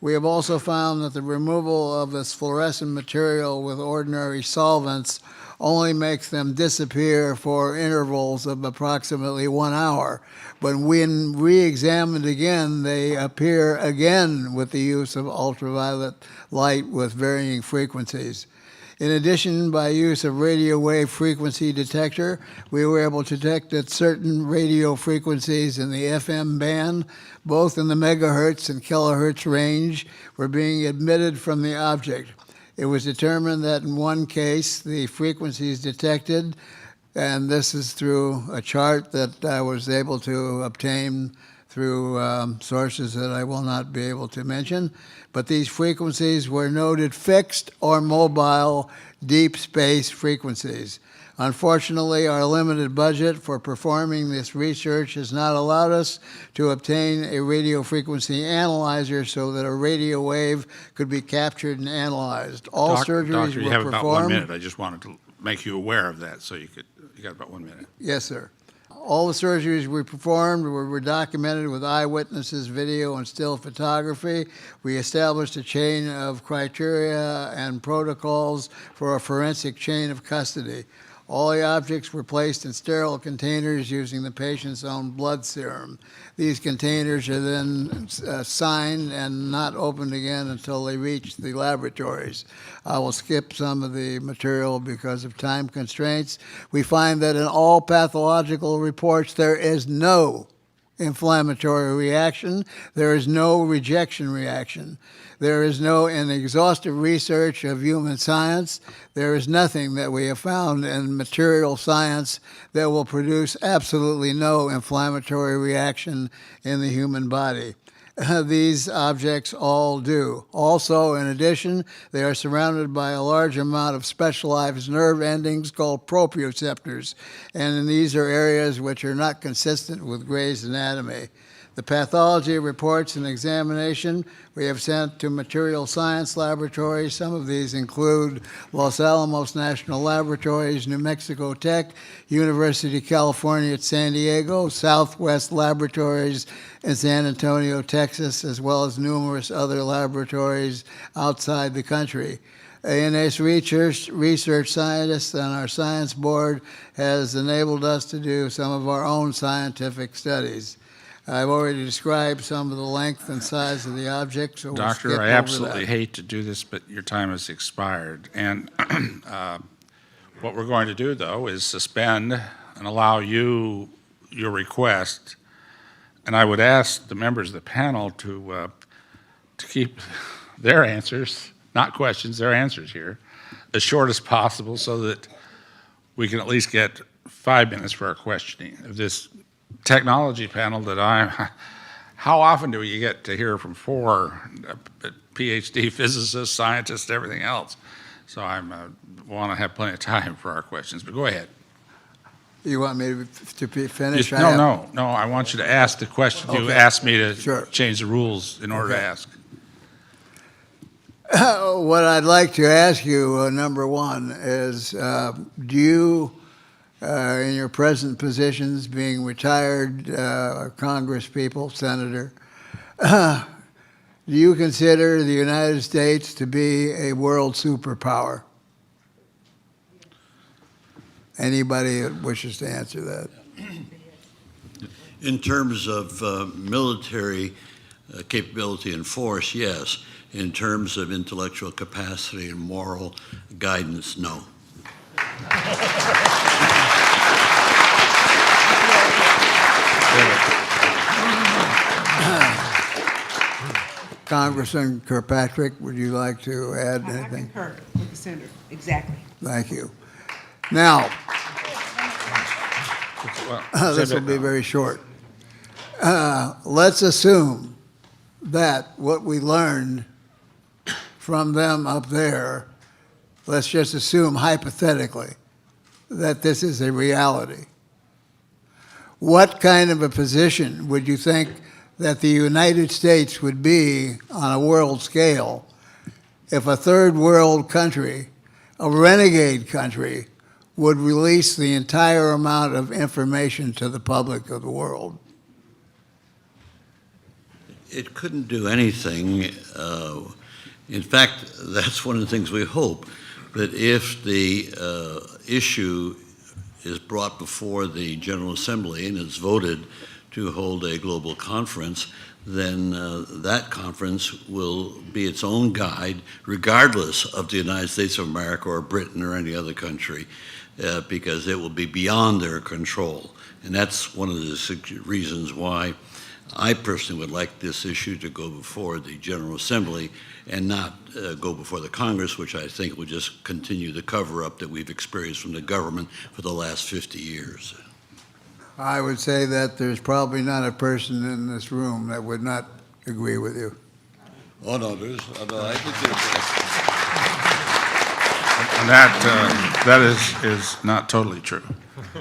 We have also found that the removal of this fluorescent material with ordinary solvents only makes them disappear for intervals of approximately 1 hour. But when re-examined again, they appear again with the use of ultraviolet light with varying frequencies. In addition, by use of radio wave frequency detector, we were able to detect that certain radio frequencies in the FM band, both in the megahertz and kilohertz range, were being emitted from the object. It was determined that in one case, the frequencies detected, and this is through a chart that I was able to obtain through sources that I will not be able to mention, but these frequencies were noted fixed or mobile deep space frequencies. Unfortunately, our limited budget for performing this research has not allowed us to obtain a radio frequency analyzer so that a radio wave could be captured and analyzed. All surgeries Doctor, you were have performed. about 1 minute. I just wanted to make you aware of that, so you got about 1 minute. Yes, sir. All the surgeries we performed were documented with eyewitnesses, video, and still photography. We established a chain of criteria and protocols for a forensic chain of custody. All the objects were placed in sterile containers using the patient's own blood serum. These containers are then signed and not opened again until they reach the laboratories. I will skip some of the material because of time constraints. We find that in all pathological reports, there is no inflammatory reaction. There is no rejection reaction. There is no, in exhaustive research of human science, there is nothing that we have found in material science that will produce absolutely no inflammatory reaction in the human body. these objects all do. Also, in addition, they are surrounded by a large amount of specialized nerve endings called proprioceptors, and these are areas which are not consistent with Gray's anatomy. The pathology reports and examination we have sent to material science laboratories. Some of these include Los Alamos National Laboratories, New Mexico Tech, University of California at San Diego, Southwest Laboratories in San Antonio, Texas, as well as numerous other laboratories outside the country. ANS research scientists on our science board has enabled us to do some of our own scientific studies. I've already described some of the length and size of the object, so we'll skip Doctor, I over absolutely that. hate to do this, but your time has expired. And what we're going to do, though, is suspend and allow you your request. And I would ask the members of the panel to keep their answers, not questions, their answers here, as short as possible so that we can at least get 5 minutes for our questioning of this technology panel that how often do we get to hear from 4 PhD physicists, scientists, everything else? So I want to have plenty of time for our questions, but go ahead. You want me to be finished? No, I want you to ask the question. You Okay. asked me to Sure. change the rules in order to Okay. ask. What I'd like to ask you, number one, is do you, in your present positions, being retired Congress people, Senator, do you consider the United States to be a world superpower? Anybody that wishes to answer that? In terms of military capability and force, yes. In terms of intellectual capacity and moral guidance, no. Congressman Kirkpatrick, would you like to add I anything? concur with the senator, exactly. Thank you. Now, Well, this will be very short. Let's assume that what we learned from them up there, let's just assume hypothetically that this is a reality. What kind of a position would you think that the United States would be on a world scale if a third world country, a renegade country, would release the entire amount of information to the public of the world? It couldn't do anything. In fact, that's one of the things we hope, that if the issue is brought before the General Assembly and is voted to hold a global conference, then that conference will be its own guide, regardless of the United States of America or Britain or any other country, because it will be beyond their control. And that's one of the reasons why I personally would like this issue to go before the General Assembly and not go before the Congress, which I think would just continue the cover-up that we've experienced from the government for the last 50 years. I would say that there's probably not a person in this room that would not agree with you. Oh, no, I think And that is not totally true,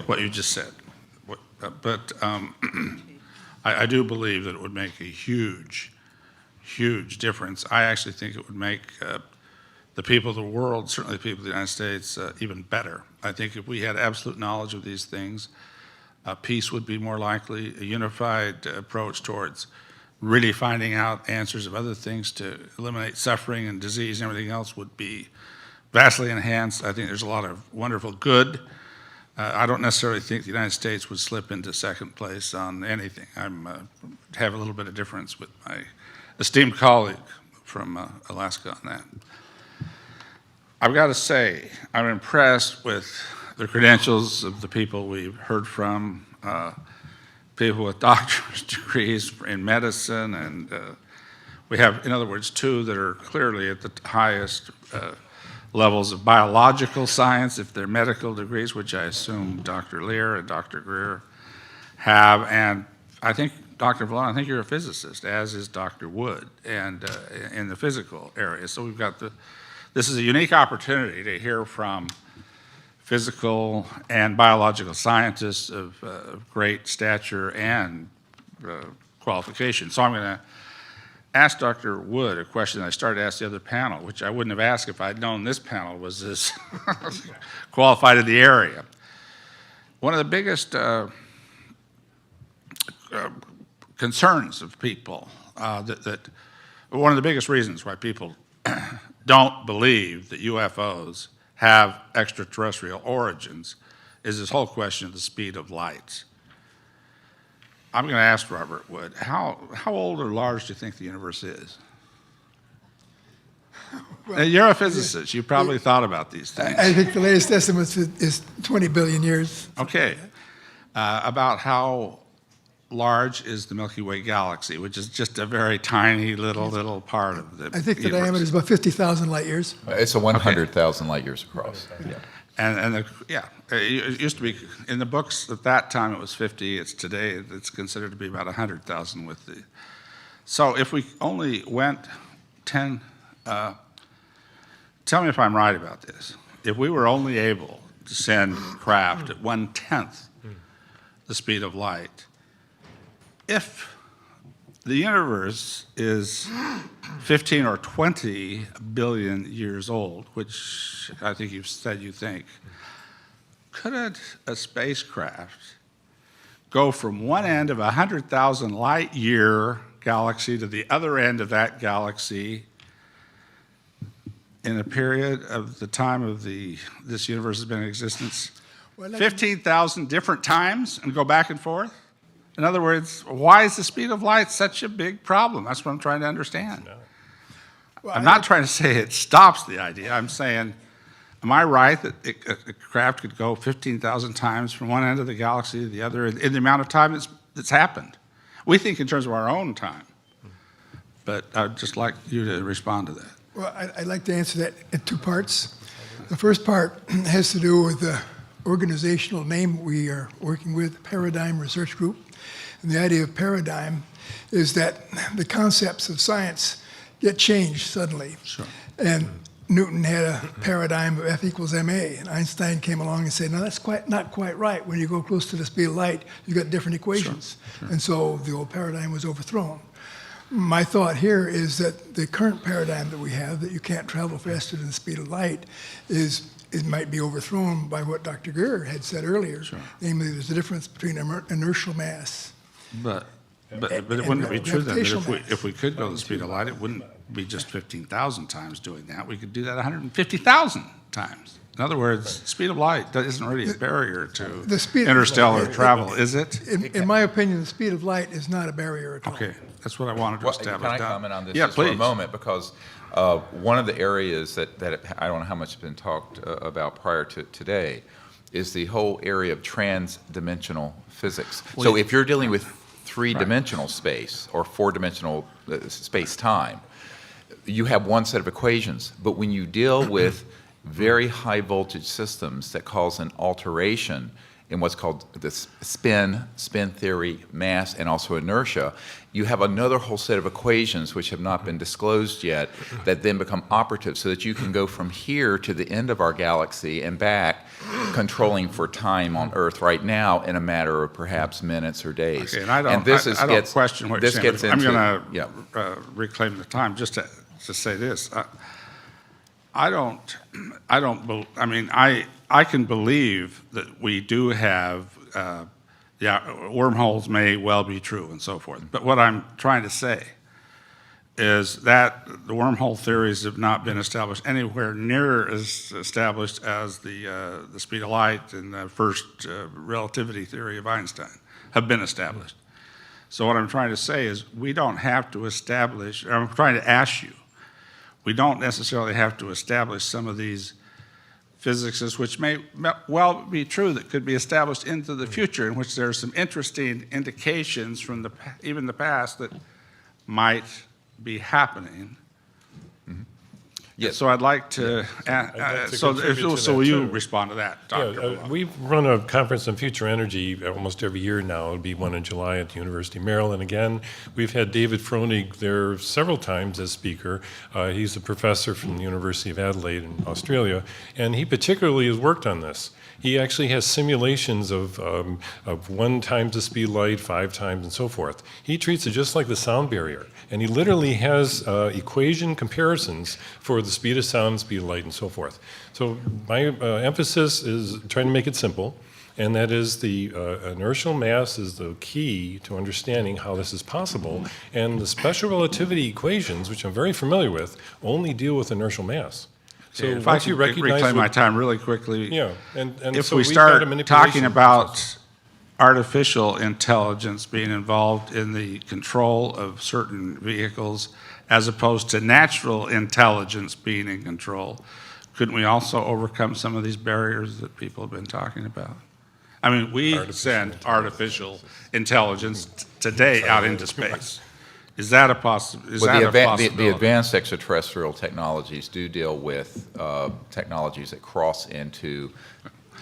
what you just said. But I do believe that it would make a huge, huge difference. I actually think it would make the people of the world, certainly the people of the United States, even better. I think if we had absolute knowledge of these things, peace would be more likely. A unified approach towards really finding out answers of other things to eliminate suffering and disease and everything else would be vastly enhanced. I think there's a lot of wonderful good. I don't necessarily think the United States would slip into second place on anything. I have a little bit of difference with my esteemed colleague from Alaska on that. I've got to say, I'm impressed with the credentials of the people we've heard from, people with doctorate degrees in medicine, and we have, in other words, 2 that are clearly at the highest levels of biological science, if they're medical degrees, which I assume Dr. Lear and Dr. Greer have. And I think Dr. Vallone, I think you're a physicist, as is Dr. Wood, and in the physical area. So we've got this is a unique opportunity to hear from physical and biological scientists of great stature and qualification. So I'm going to ask Dr. Wood a question I started to ask the other panel, which I wouldn't have asked if I'd known this panel was this qualified in the area. One of the biggest concerns of people, one of the biggest reasons why people don't believe that UFOs have extraterrestrial origins is this whole question of the speed of light. I'm going to ask Robert Wood, how old or large do you think the universe is? Well, you're a physicist. You probably thought about these things. I think the latest estimate is 20 billion years. Okay. About how large is the Milky Way galaxy, which is just a very tiny little part of the I think the universe. diameter is about 50,000 light years. It's a 100,000 light years across. Yeah. It used to be, in the books at that time it was 50, today it's considered to be about 100,000 with the, so if we only went 10, tell me if I'm right about this, if we were only able to send craft at 1/10 the speed of light, if the universe is 15 or 20 billion years old, which I think you've said you think, could a spacecraft go from one end of a 100,000 light year galaxy to the other end of that galaxy in a period of the time of this universe has been in existence? Well, 15,000 different times and go back and forth? In other words, why is the speed of light such a big problem? That's what I'm trying to understand. Well, I'm not trying to say it stops the idea. I'm saying, am I right that a craft could go 15,000 times from one end of the galaxy to the other in the amount of time that's happened? We think in terms of our own time. But I'd just like you to respond to that. Well, I'd like to answer that in two parts. The first part has to do with the organizational name we are working with, Paradigm Research Group. And the idea of paradigm is that the concepts of science get changed suddenly. Sure. And Newton had a paradigm of F equals ma, and Einstein came along and said, no, that's not quite right. When you go close to the speed of light, you've got different equations. Sure. And so the old paradigm was overthrown. My thought here is that the current paradigm that we have, that you can't travel faster than the speed of light, it might be overthrown by what Dr. Greer had said earlier. Sure. Namely, there's a difference between inertial mass. But it wouldn't be true then that gravitational if we could go the speed of light, it wouldn't be just 15,000 times doing that. We could do that 150,000 times. In other words, speed of light isn't really a barrier to The speed- interstellar travel, is it? In my opinion, the speed of light is not a barrier at all. Okay, that's what I wanted to Well, establish. can I comment on this Yeah, just for a please. moment? Because one of the areas that I don't know how much has been talked about prior to today is the whole area of trans-dimensional physics. So if you're dealing with three-dimensional space or four-dimensional space-time, you have one set of equations. But when you deal with very high voltage systems that cause an alteration in what's called the spin theory, mass, and also inertia, you have another whole set of equations which have not been disclosed yet that then become operative so that you can go from here to the end of our galaxy and back, controlling for time on Earth right now in a matter of perhaps minutes or days. Okay, and I don't question what you're saying, but I'm going to reclaim the time just to say this. I can believe that we do have, wormholes may well be true and so forth. But what I'm trying to say is that the wormhole theories have not been established anywhere near as established as the speed of light and the first relativity theory of Einstein have been established. So what I'm trying to say is we don't have to establish, I'm trying to ask you, we don't necessarily have to establish some of these physics, which may well be true, that could be established into the future, in which there are some interesting indications from even the past that might be happening. Yes. So I'd like to, like to so contribute to will that, you too. respond to that, Dr. Yeah, Malone? we run a conference on future energy almost every year now. It'll be one in July at the University of Maryland again. We've had David Fronig there several times as speaker. He's a professor from the University of Adelaide in Australia, and he particularly has worked on this. He actually has simulations of 1 times the speed of light, 5 times, and so forth. He treats it just like the sound barrier, and he literally has equation comparisons for the speed of sound, speed of light, and so forth. So my emphasis is trying to make it simple, and that is the inertial mass is the key to understanding how this is possible, and the special relativity equations, which I'm very familiar with, only deal with inertial mass. So If I once you could recognize reclaim my what- time really quickly. yeah, and If so we we've got a start manipulation talking about artificial intelligence being involved in the control of certain vehicles as opposed to natural intelligence being in control, couldn't we also overcome some of these barriers that people have been talking about? I mean, we send artificial intelligence today out into space. Is that a possibility? The advanced extraterrestrial technologies do deal with technologies that cross into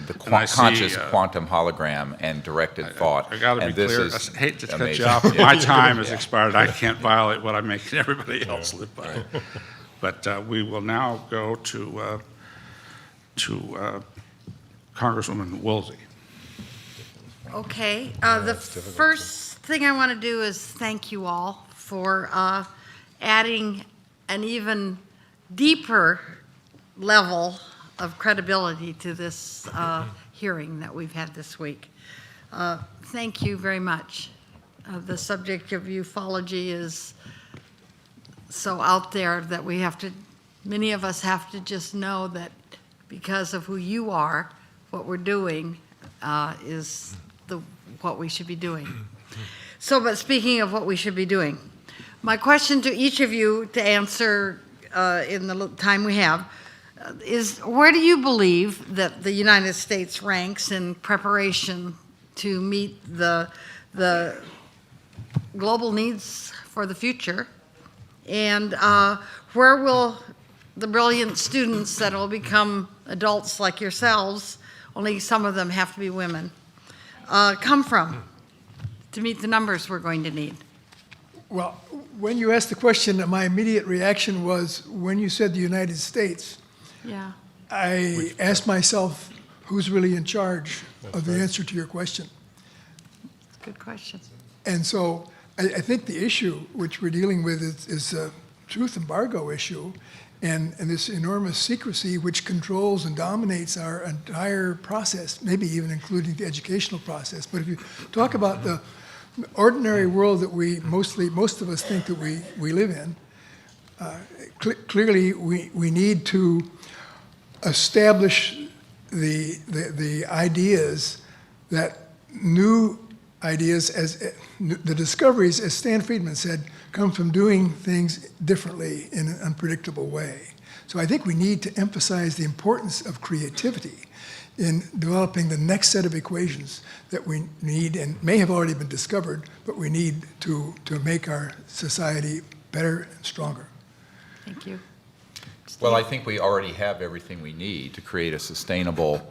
the And I conscious see, quantum hologram and directed thought. I got to be and this clear, is I hate to cut amazing. you off, but my time has Yeah. expired. I can't violate what I'm making everybody else live by. But we will now go to Congresswoman Woolsey. Okay, the first thing I want to do is thank you all for adding an even deeper level of credibility to this hearing that we've had this week. Thank you very much. The subject of ufology is so out there that many of us have to just know that because of who you are, what we're doing is what we should be doing. So, but speaking of what we should be doing, my question to each of you to answer in the time we have is, where do you believe that the United States ranks in preparation to meet the global needs for the future? And where will the brilliant students that will become adults like yourselves, only some of them have to be women, come from to meet the numbers we're going to need? Well, when you asked the question, my immediate reaction was, when you said the United States, Yeah. I asked myself, who's really in charge of the answer to your question? Good question. And so I think the issue which we're dealing with is a truth embargo issue and this enormous secrecy which controls and dominates our entire process, maybe even including the educational process. But if you talk about the ordinary world that most of us think that we live in, clearly we need to establish the ideas that new ideas, as the discoveries, as Stan Friedman said, come from doing things differently in an unpredictable way. So I think we need to emphasize the importance of creativity in developing the next set of equations that we need and may have already been discovered, but we need to make our society better and stronger. Thank you. Well, I think we already have everything we need to create a sustainable,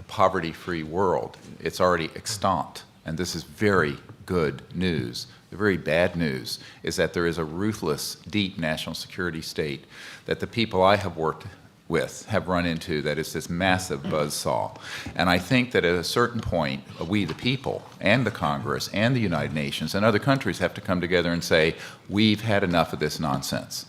poverty-free world. It's already extant, and this is very good news. The very bad news is that there is a ruthless, deep national security state that the people I have worked with have run into that is this massive buzzsaw. And I think that at a certain point, we, the people, and the Congress, and the United Nations, and other countries have to come together and say, we've had enough of this nonsense.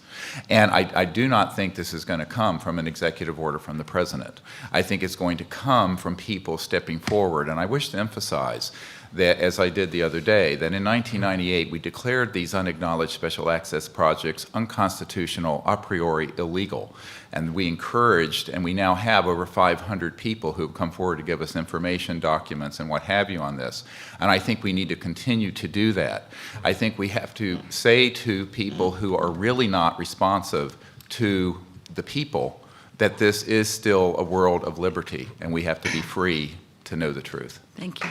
And I do not think this is going to come from an executive order from the president. I think it's going to come from people stepping forward. And I wish to emphasize that, as I did the other day, that in 1998 we declared these unacknowledged special access projects unconstitutional, a priori illegal. And we encouraged, and we now have over 500 people who have come forward to give us information, documents, and what have you on this. And I think we need to continue to do that. I think we have to say to people who are really not responsive to the people that this is still a world of liberty, and we have to be free to know the truth. Thank you.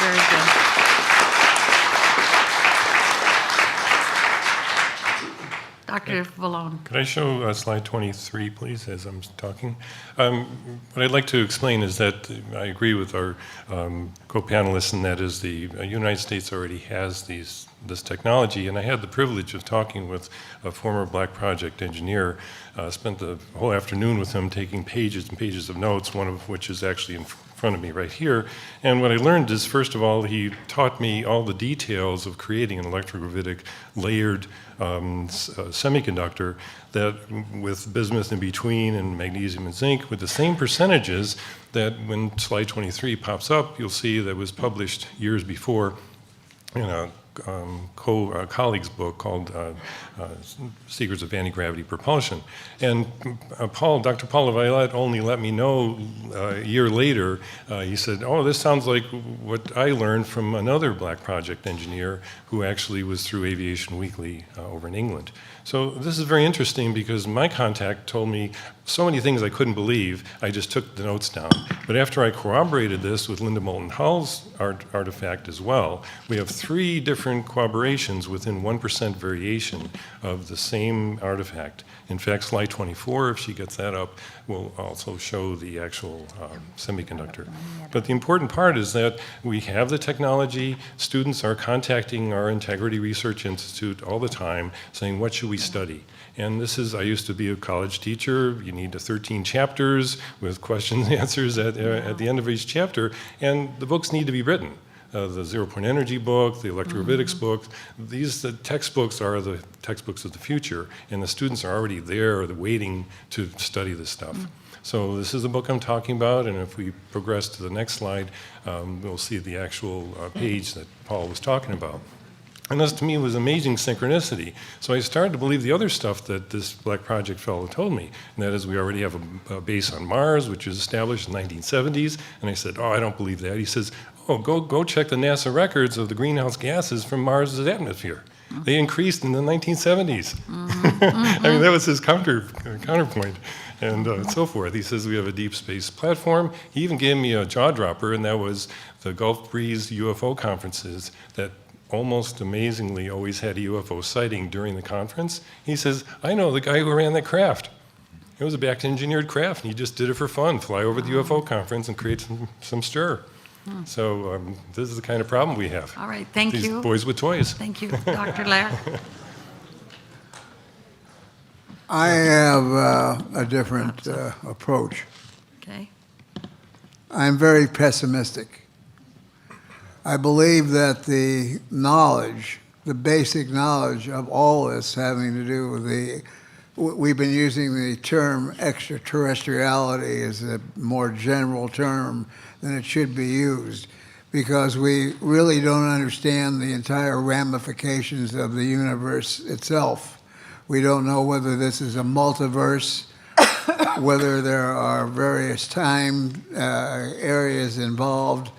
Very good. Dr. Vallone. Could I show slide 23, please, as I'm talking? What I'd like to explain is that I agree with our co-panelists, and that is the United States already has this technology, and I had the privilege of talking with a former Black Project engineer, spent the whole afternoon with him taking pages and pages of notes, one of which is actually in front of me right here. And what I learned is, first of all, he taught me all the details of creating an electrogravitic layered semiconductor that with bismuth in between and magnesium and zinc with the same percentages that when slide 23 pops up, you'll see that was published years before in a colleague's book called Secrets of Anti-Gravity Propulsion. And Dr. Paul LaViolette only let me know a year later, he said, oh, this sounds like what I learned from another Black Project engineer who actually was through Aviation Weekly over in England. So this is very interesting because my contact told me so many things I couldn't believe. I just took the notes down. But after I corroborated this with Linda Moulton Hull's artifact as well, we have 3 different corroborations within 1% variation of the same artifact. In fact, slide 24, if she gets that up, will also show the actual semiconductor. But the important part is that we have the technology. Students are contacting our Integrity Research Institute all the time saying, what should we study? And this is, I used to be a college teacher. You need 13 chapters with questions and answers at the end of each chapter, and the books need to be written. The zero-point energy book, the electrovitics book, the textbooks are the textbooks of the future, and the students are already there waiting to study this stuff. So this is the book I'm talking about, and if we progress to the next slide, we'll see the actual page that Paul was talking about. And this, to me, was amazing synchronicity. So I started to believe the other stuff that this Black Project fellow told me, and that is we already have a base on Mars, which was established in the 1970s. And I said, oh, I don't believe that. He says, oh, go check the NASA records of the greenhouse gases from Mars's atmosphere. They increased in the 1970s. I mean, that was his counterpoint, and so forth. He says we have a deep space platform. He even gave me a jaw dropper, and that was the Gulf Breeze UFO conferences that almost amazingly always had a UFO sighting during the conference. He says, I know the guy who ran that craft. It was a back-engineered craft, and he just did it for fun, fly over the UFO conference and create some stir. So this is the kind of problem we have. All right, thank These you. boys with toys. Thank you, Dr. Lair. I have a different approach. Okay. I'm very pessimistic. I believe that the knowledge, the basic knowledge of all this having to do with we've been using the term extraterrestriality as a more general term than it should be used, because we really don't understand the entire ramifications of the universe itself. We don't know whether this is a multiverse, whether there are various time areas involved.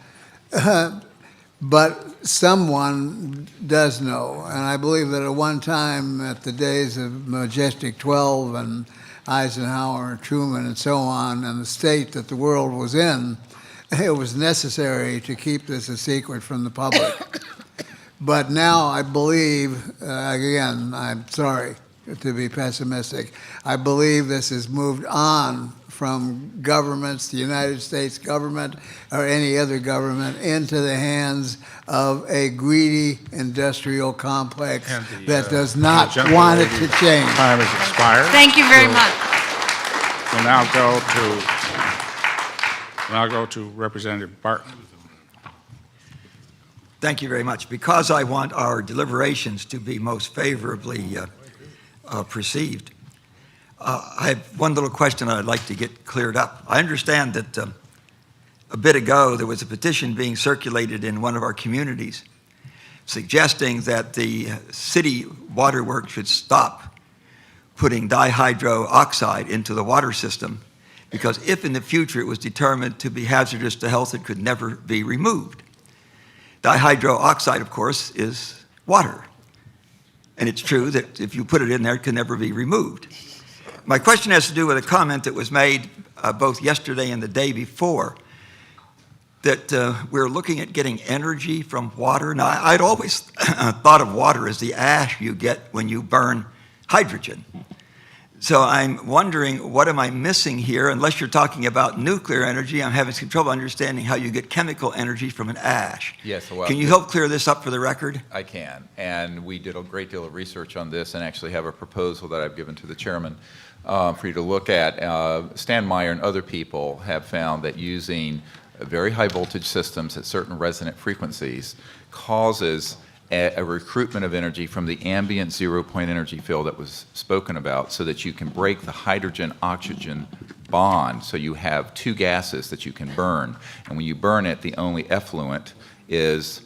But someone does know, and I believe that at one time, at the days of Majestic 12 and Eisenhower and Truman and so on, and the state that the world was in, it was necessary to keep this a secret from the public. But now I believe, again, I'm sorry to be pessimistic, I believe this has moved on from governments, the United States government, or any other government, into the hands of a greedy industrial complex that does not want it to change. Time has expired. Thank you very much. We'll now go to Representative Barton. Thank you very much. Because I want our deliberations to be most favorably perceived, I have one little question I'd like to get cleared up. I understand that a bit ago there was a petition being circulated in one of our communities suggesting that the city waterworks should stop putting dihydroxide into the water system, because if in the future it was determined to be hazardous to health, it could never be removed. Dihydroxide, of course, is water. And it's true that if you put it in there, it can never be removed. My question has to do with a comment that was made both yesterday and the day before, that we're looking at getting energy from water. Now, I'd always thought of water as the ash you get when you burn hydrogen. So I'm wondering, what am I missing here? Unless you're talking about nuclear energy, I'm having some trouble understanding how you get chemical energy from an ash. Yes, well, Can you help clear this up for the record? I can, and we did a great deal of research on this and actually have a proposal that I've given to the chairman for you to look at. Stan Meyer and other people have found that using very high voltage systems at certain resonant frequencies causes a recruitment of energy from the ambient zero-point energy field that was spoken about, so that you can break the hydrogen-oxygen bond, so you have two gases that you can burn. And when you burn it, the only effluent is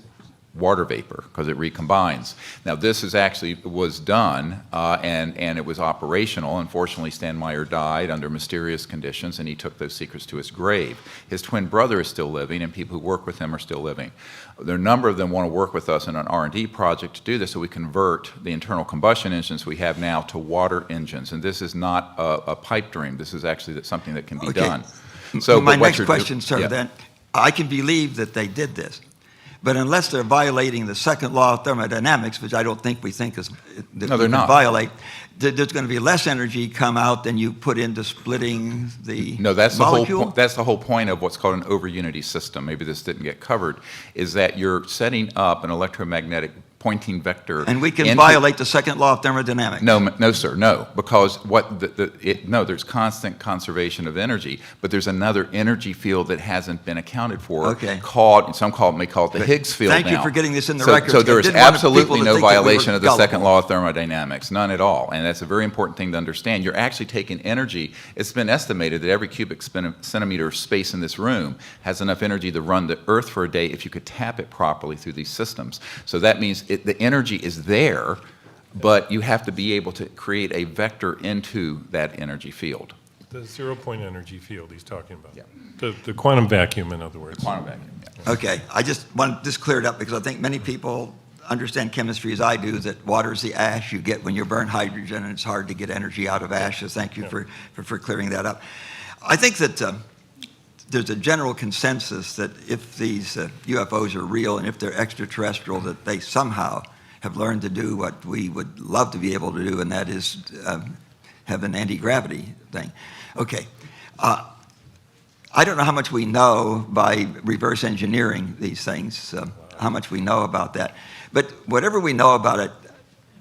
water vapor, because it recombines. Now, this was done, and it was operational. Unfortunately, Stan Meyer died under mysterious conditions, and he took those secrets to his grave. His twin brother is still living, and people who work with him are still living. There are a number of them want to work with us in an R&D project to do this, so we convert the internal combustion engines we have now to water engines. And this is not a pipe dream. This is actually something that can be done. So, my next question, sir, then, I can believe that they did this. But unless they're violating the second law of thermodynamics, which I don't think we think is that no, they're not. Violate, there's going to be less energy come out than you put into splitting the No, that's molecule? that's the whole point of what's called an over-unity system. Maybe this didn't get covered, is that you're setting up an electromagnetic pointing vector. And we can violate the second law of thermodynamics? No, sir, no, because there's constant conservation of energy, but there's another energy field that hasn't been accounted for, some may call it the Higgs field. Thank you for getting this in the record. So there is absolutely no violation of the gullible. second law of thermodynamics, none at all, and that's a very important thing to understand. You're actually taking energy. It's been estimated that every cubic centimeter of space in this room has enough energy to run the Earth for a day if you could tap it properly through these systems. So that means the energy is there, but you have to be able to create a vector into that energy field. The zero-point energy field he's talking about. Yeah. The quantum vacuum, in other words. Quantum vacuum, yeah. Okay, I just want this cleared up because I think many people understand chemistry as I do, that water is the ash you get when you burn hydrogen, and it's hard to get energy out of ash, so thank you for clearing that up. I think that there's a general consensus that if these UFOs are real and if they're extraterrestrial, that they somehow have learned to do what we would love to be able to do, and that is have an anti-gravity thing. Okay. I don't know how much we know by reverse engineering these things, how much we know about that. But whatever we know about it,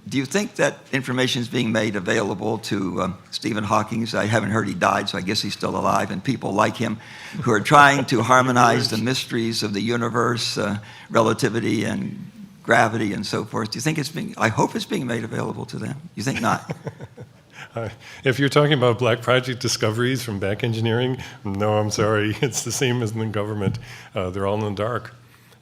do you think that information is being made available to Stephen Hawking? I haven't heard he died, so I guess he's still alive, and people like him who are trying to harmonize the mysteries of the universe, relativity and gravity and so forth. Do you think it's being, I hope it's being made available to them. You think not? If you're talking about black project discoveries from back engineering, no, I'm sorry. It's the same as in the government. They're all in the dark.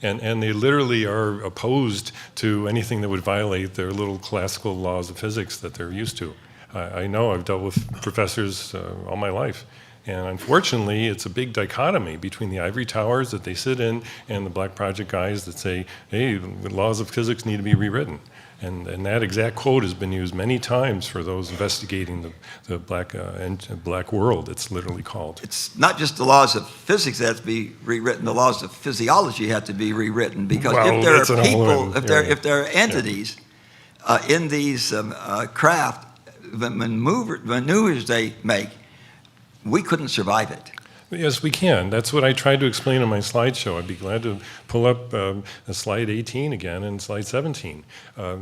And they literally are opposed to anything that would violate their little classical laws of physics that they're used to. I know, I've dealt with professors all my life. And unfortunately, it's a big dichotomy between the ivory towers that they sit in and the black project guys that say, hey, the laws of physics need to be rewritten. And that exact quote has been used many times for those investigating the black world, it's literally called. It's not just the laws of physics that have to be rewritten, the laws of physiology have to be rewritten, because if there are people, if there are entities in these craft, the maneuvers they make, we couldn't survive it. Yes, we can. That's what I tried to explain in my slideshow. I'd be glad to pull up slide 18 again and slide 17.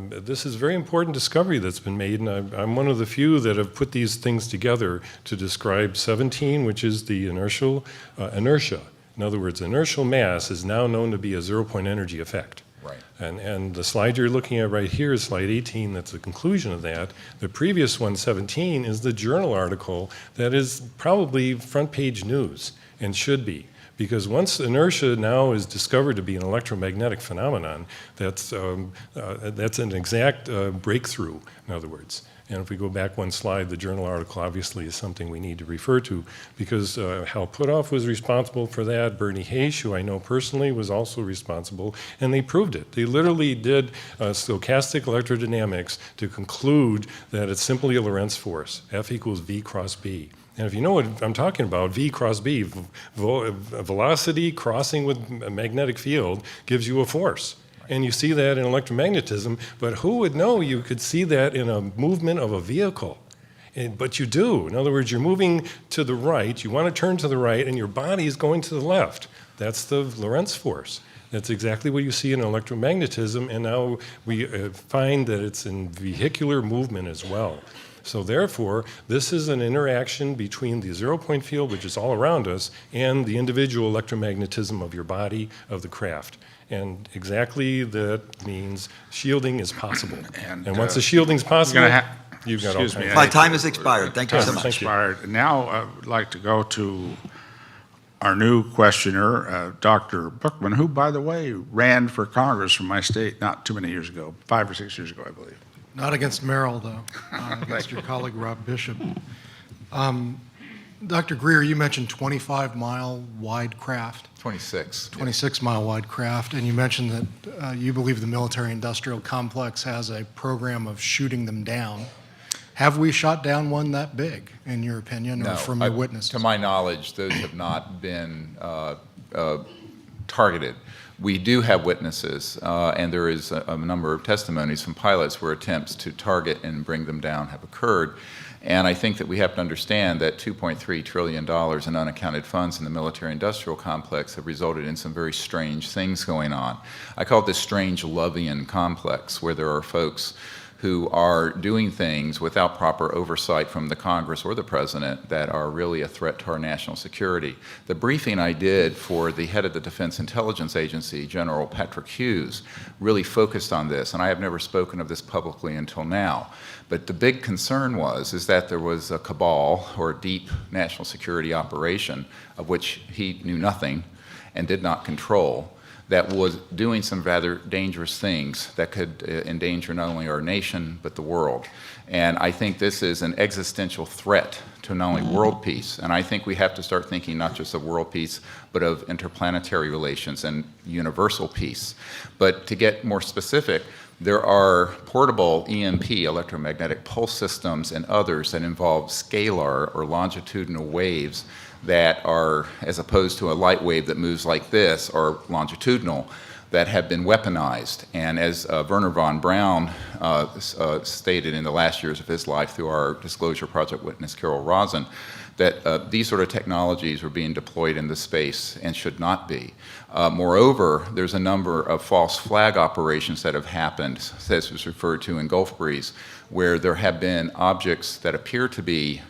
This is a very important discovery that's been made, and I'm one of the few that have put these things together to describe 17, which is the inertia. In other words, inertial mass is now known to be a zero-point energy effect. Right. And the slide you're looking at right here is slide 18. That's the conclusion of that. The previous one, 17, is the journal article that is probably front page news and should be. Because once inertia now is discovered to be an electromagnetic phenomenon, that's an exact breakthrough, in other words. And if we go back one slide, the journal article obviously is something we need to refer to, because Hal Puthoff was responsible for that. Bernie Hayes, who I know personally, was also responsible, and they proved it. They literally did stochastic electrodynamics to conclude that it's simply a Lorentz force, F equals V cross B. And if you know what I'm talking about, V cross B, velocity crossing with a magnetic field gives you a force. And you see that in electromagnetism, but who would know you could see that in a movement of a vehicle? But you do. In other words, you're moving to the right, you want to turn to the right, and your body is going to the left. That's the Lorentz force. That's exactly what you see in electromagnetism, and now we find that it's in vehicular movement as well. So therefore, this is an interaction between the zero-point field, which is all around us, and the individual electromagnetism of your body, of the craft. And exactly that means shielding is possible. And once the shielding's possible, you've got all kinds of... My time has expired. Thank you so much. Thank you. Now I would like to go to our new questioner, Dr. Bookman, who, by the way, ran for Congress from my state not too many years ago, 5 or 6 years ago, I believe. Not against Merrill, though, against your colleague Rob Bishop. Dr. Greer, you mentioned 25-mile wide craft. 26. 26-mile wide craft, and you mentioned that you believe the military-industrial complex has a program of shooting them down. Have we shot down one that big, in your opinion, or from your witnesses? To my knowledge, those have not been targeted. We do have witnesses, and there is a number of testimonies from pilots where attempts to target and bring them down have occurred. And I think that we have to understand that $2.3 trillion in unaccounted funds in the military-industrial complex have resulted in some very strange things going on. I call it this strange Lovian complex, where there are folks who are doing things without proper oversight from the Congress or the President that are really a threat to our national security. The briefing I did for the head of the Defense Intelligence Agency, General Patrick Hughes, really focused on this, and I have never spoken of this publicly until now. But the big concern is that there was a cabal or a deep national security operation of which he knew nothing and did not control, that was doing some rather dangerous things that could endanger not only our nation, but the world. And I think this is an existential threat to not only world peace, and I think we have to start thinking not just of world peace, but of interplanetary relations and universal peace. But to get more specific, there are portable EMP, electromagnetic pulse systems, and others that involve scalar or longitudinal waves that are, as opposed to a light wave that moves like this, or longitudinal, that have been weaponized. And as Werner von Braun stated in the last years of his life through our Disclosure Project witness, Carol Rosen, that these sort of technologies were being deployed in the space and should not be. Moreover, there's a number of false flag operations that have happened, as was referred to in Gulf Breeze, where there have been objects that appear to be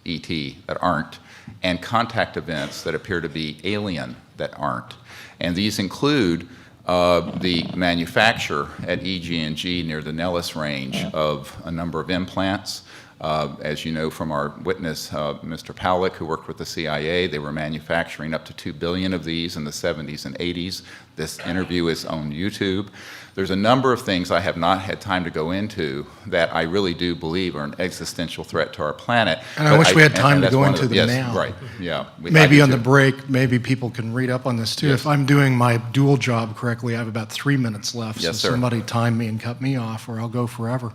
ET that aren't, and contact events that appear to be alien that aren't. And these include the manufacture at EG&G near the Nellis Range of a number of implants. As you know from our witness, Mr. Pawlik, who worked with the CIA, they were manufacturing up to 2 billion of these in the 70s and 80s. This interview is on YouTube. There's a number of things I have not had time to go into that I really do believe are an existential threat to our planet. And I wish we had time to go into them now. Right, yeah. Maybe on the break, maybe people can read up on this too. Yes. If I'm doing my dual job correctly, I have about 3 minutes left. Yes, so sir. somebody time me and cut me off, or I'll go forever.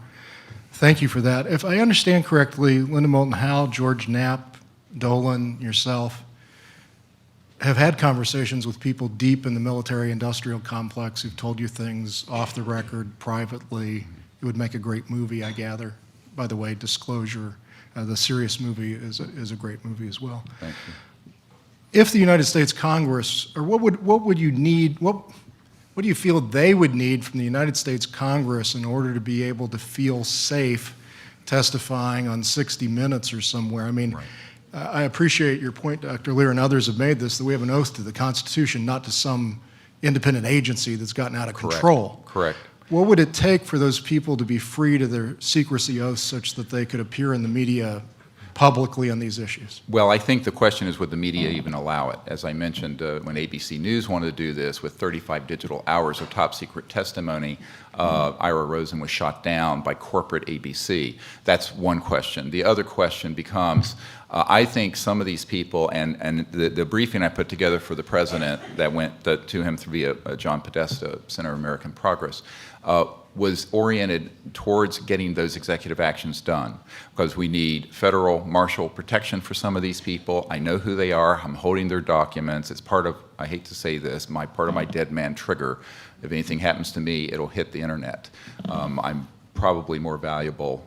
Thank you for that. If I understand correctly, Linda Moulton Howe, George Knapp, Dolan, yourself, have had conversations with people deep in the military-industrial complex who've told you things off the record, privately. It would make a great movie, I gather. By the way, Disclosure, the serious movie, is a great movie as well. Thank you. If the United States Congress, or what would you need, what do you feel they would need from the United States Congress in order to be able to feel safe testifying on 60 Minutes or somewhere? I mean, Right. I appreciate your point, Dr. Lear, and others have made this, that we have an oath to the Constitution, not to some independent agency that's gotten out of control. Correct. What would it take for those people to be free to their secrecy oaths such that they could appear in the media publicly on these issues? Well, I think the question is, would the media even allow it? As I mentioned, when ABC News wanted to do this with 35 digital hours of top secret testimony, Ira Rosen was shot down by corporate ABC. That's one question. The other question becomes, I think some of these people, and the briefing I put together for the president that went to him via John Podesta, Center of American Progress, was oriented towards getting those executive actions done, because we need federal marshal protection for some of these people. I know who they are. I'm holding their documents. It's part of, I hate to say this, part of my dead man trigger. If anything happens to me, it'll hit the internet. I'm probably more valuable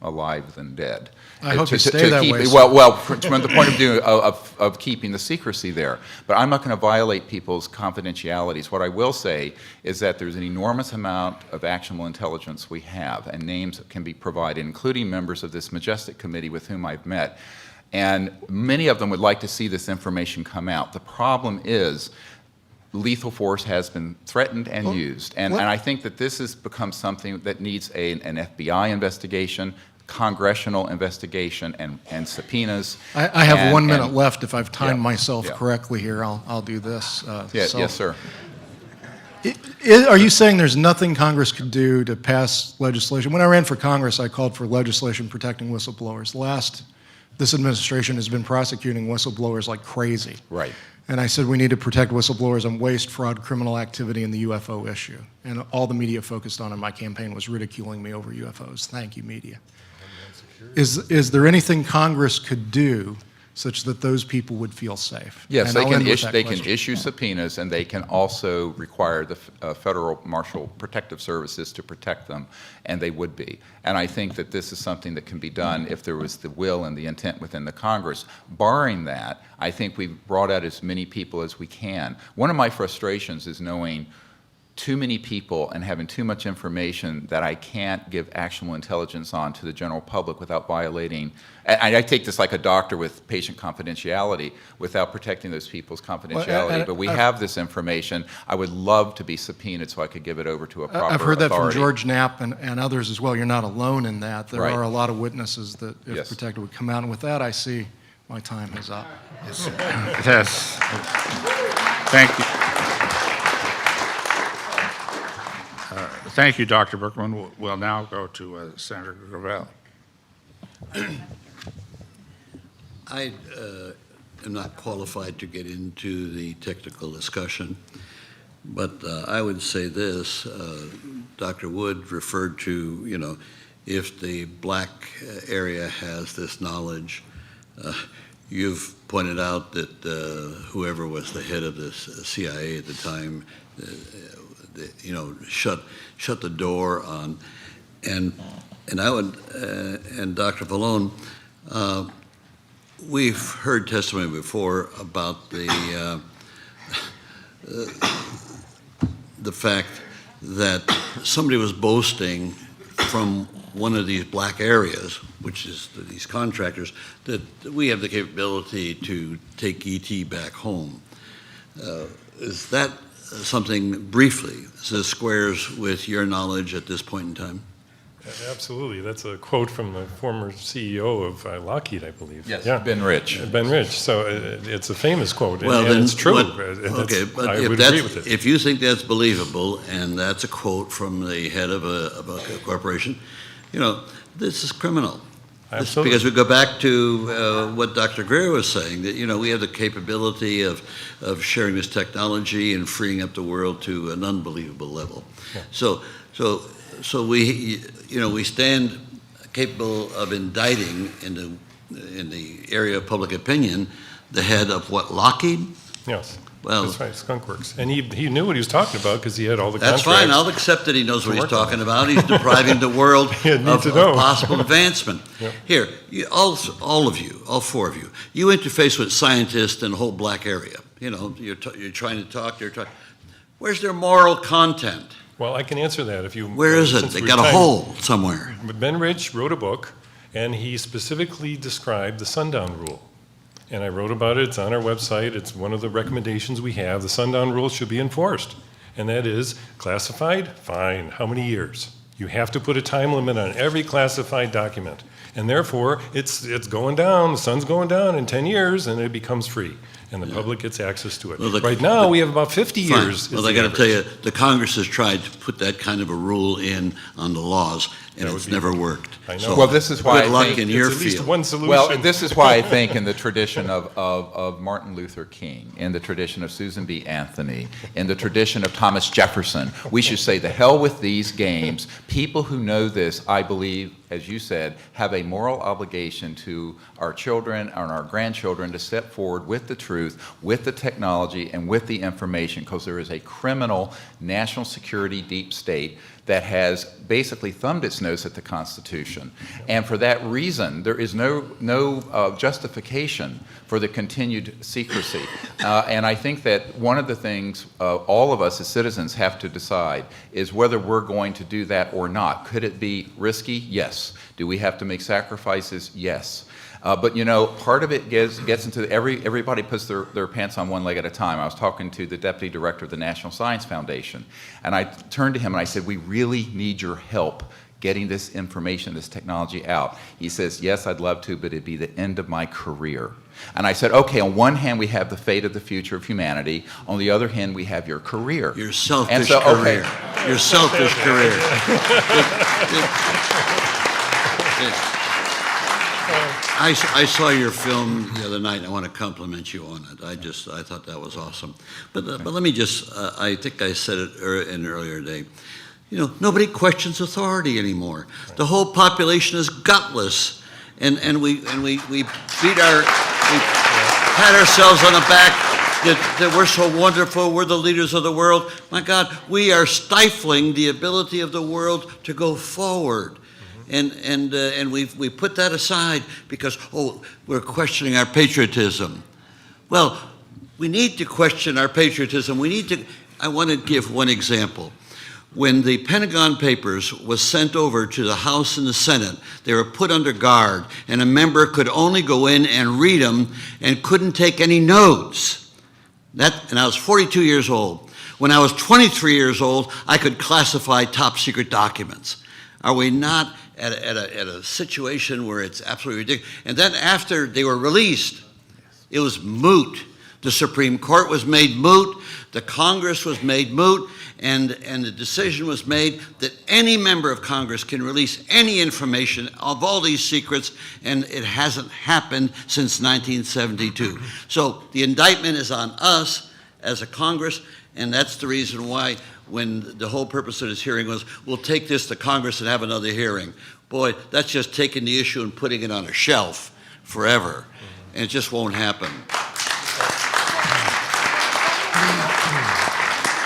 alive than dead. I hope you stay that way, sir. Well, from the point of view of keeping the secrecy there. But I'm not going to violate people's confidentialities. What I will say is that there's an enormous amount of actionable intelligence we have, and names can be provided, including members of this majestic committee with whom I've met. And many of them would like to see this information come out. The problem is lethal force has been threatened and used. And I think that this has become something that needs an FBI investigation, congressional investigation, and subpoenas. I have 1 minute left. If I've timed myself correctly here, I'll do this. Yes, sir. Are you saying there's nothing Congress could do to pass legislation? When I ran for Congress, I called for legislation protecting whistleblowers. This administration has been prosecuting whistleblowers like crazy. Right. And I said we need to protect whistleblowers on waste, fraud, criminal activity, and the UFO issue. And all the media focused on in my campaign was ridiculing me over UFOs. Thank you, media. Is there anything Congress could do such that those people would feel safe? Yes, And they I'll can, end with that they can question. issue subpoenas, and they can also require the Federal Marshal Protective Services to protect them, and they would be. And I think that this is something that can be done if there was the will and the intent within the Congress. Barring that, I think we've brought out as many people as we can. One of my frustrations is knowing too many people and having too much information that I can't give actionable intelligence on to the general public without violating, and I take this like a doctor with patient confidentiality, without protecting those people's confidentiality. But we have this information. I would love to be subpoenaed so I could give it over to a proper I've heard that from authority. George Knapp and others as well. You're not alone in that. There Right. are a lot of witnesses that, if Yes. protected, would come out. And with that, I see my time is up. Yes. Thank you. Thank you, Dr. Berkman. We'll now go to Senator Gravel. I am not qualified to get into the technical discussion, but I would say this. Dr. Wood referred to, if the black area has this knowledge. You've pointed out that whoever was the head of the CIA at the time, shut the door on, and I would, and Dr. Vallone, we've heard testimony before about the fact that somebody was boasting from one of these black areas, which is these contractors, that we have the capability to take ET back home. Is that something, briefly, this squares with your knowledge at this point in time? Absolutely. That's a quote from the former CEO of Lockheed, I believe. Yes, Ben Rich. Ben Rich. So it's a famous quote, Well, and then it's true. Okay, but I would agree with it. if you think that's believable, and that's a quote from the head of a corporation, this is criminal. Absolutely. Because we go back to what Dr. Greer was saying, that, we have the capability of sharing this technology and freeing up the world to an unbelievable level. Yeah. So we stand capable of indicting in the area of public opinion the head of what, Lockheed? Yes. Well, that's right, Skunk Works. And he knew what he was talking about because he had all the that's contracts. fine. I'll accept that he knows what he's work on talking about. He's depriving the world of possible advancement. Yep. Here, all of you, all four of you, you interface with scientists in the whole black area. You're trying to talk. Where's their moral content? Well, I can answer that if you... Where is it? since They we're got a time- hole somewhere. Ben Rich wrote a book, and he specifically described the sundown rule. And I wrote about it. It's on our website. It's one of the recommendations we have. The sundown rule should be enforced. And that is, classified, fine. How many years? You have to put a time limit on every classified document. And therefore, it's going down. The sun's going down in 10 years, and it becomes free. and the public gets access to it. Well, Right now, we have about 50 Fine. years. Well, is I the got to tell you, average. the Congress has tried to put that kind of a rule in on the laws, and That would it's be- never worked. I know. So, Well, this is why good I luck think in It's your at least field. one solution. Well, this is why I think in the tradition of Martin Luther King, in the tradition of Susan B. Anthony, in the tradition of Thomas Jefferson, we should say, the hell with these games. People who know this, I believe, as you said, have a moral obligation to our children and our grandchildren to step forward with the truth, with the technology, and with the information, because there is a criminal national security deep state that has basically thumbed its nose at the Constitution. And for that reason, there is no justification for the continued secrecy. And I think that one of the things all of us as citizens have to decide is whether we're going to do that or not. Could it be risky? Yes. Do we have to make sacrifices? Yes. But you know, part of it gets into everybody puts their pants on one leg at a time. I was talking to the deputy director of the National Science Foundation, and I turned to him and I said, we really need your help getting this information, this technology out. He says, yes, I'd love to, but it'd be the end of my career. And I said, okay, on one hand, we have the fate of the future of humanity. On the other hand, we have your career. Your selfish And so, career. okay. Your selfish career. I saw your film the other night. I want to compliment you on it. I thought that was awesome. But let me just, I think I said it in an earlier day. You know, nobody questions authority anymore. The whole population is gutless, and we pat ourselves on the back that we're so wonderful. We're the leaders of the world. My God, we are stifling the ability of the world to go forward. And we put that aside because, we're questioning our patriotism. Well, we need to question our patriotism. I want to give one example. When the Pentagon Papers was sent over to the House and the Senate, they were put under guard, and a member could only go in and read them and couldn't take any notes. And I was 42 years old. When I was 23 years old, I could classify top secret documents. Are we not at a situation where it's absolutely ridiculous? And then after they were released, it was moot. The Supreme Court was made moot, the Congress was made moot, and the decision was made that any member of Congress can release any information of all these secrets, and it hasn't happened since 1972. So the indictment is on us as a Congress, and that's the reason why when the whole purpose of this hearing was, we'll take this to Congress and have another hearing. Boy, that's just taking the issue and putting it on a shelf forever, and it just won't happen.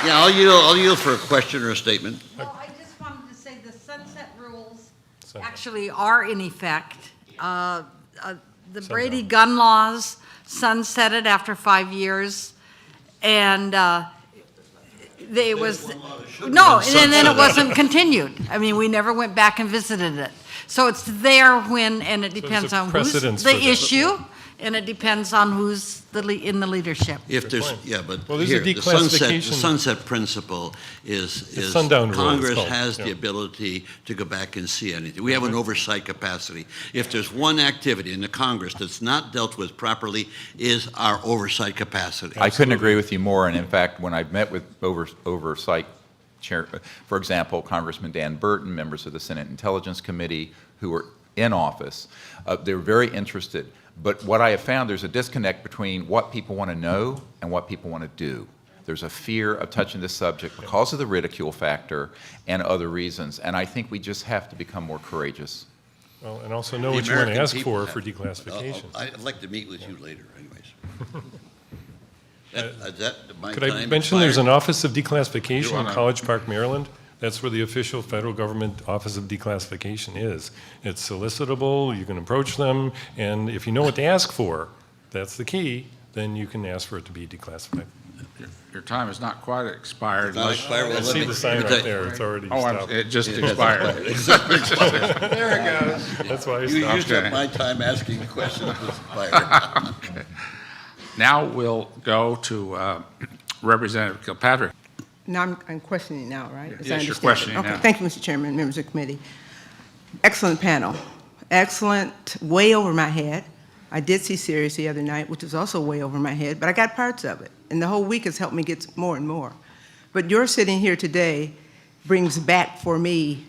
Yeah, I'll yield for a question or a statement. Well, I just wanted to say the sunset rules actually are in effect. The Brady gun laws sunsetted after 5 years, and it was, no, and then it wasn't continued. I mean, we never went back and visited it. So it's there when, and it depends on who's the issue, and it depends on who's in the leadership. If there's, Well, there's here, a the declassification. sunset principle is sundown rule, it's Congress called, has the ability to go back and see anything. We have an oversight capacity. If there's one activity in the Congress that's not dealt with properly, is our oversight capacity. I couldn't agree with you more, and in fact, when I've met with oversight chair, for example, Congressman Dan Burton, members of the Senate Intelligence Committee who are in office, they're very interested. But what I have found, there's a disconnect between what people want to know and what people want to do. There's a fear of touching this subject because of the ridicule factor and other reasons, and I think we just have to become more courageous. Well, and also know The what you want to American ask people for have- declassification. I'd like to meet with you later, anyways. Is that my Could I time mention there's an expired? Office of Declassification You in wanna- College Park, Maryland? That's where the official federal government Office of Declassification is. It's solicitable, you can approach them, and if you know what to ask for, that's the key, then you can ask for it to be declassified. Your time has not quite expired. Not expired, well, I let see me- the sign let me right tell you- there, it's already Oh, stopped. it just It has expired. expired. There it goes. That's why I You stopped. used up my time asking the question that was expired. Okay. Now we'll go to Representative Kilpatrick. Now I'm questioning now, right? As I Yes, you're understand it. questioning Okay, now. thank you, Mr. Chairman, members of the committee. Excellent panel. Excellent, way over my head. I did see Sirius the other night, which was also way over my head, but I got parts of it. And the whole week has helped me get more and more. But your sitting here today brings back for me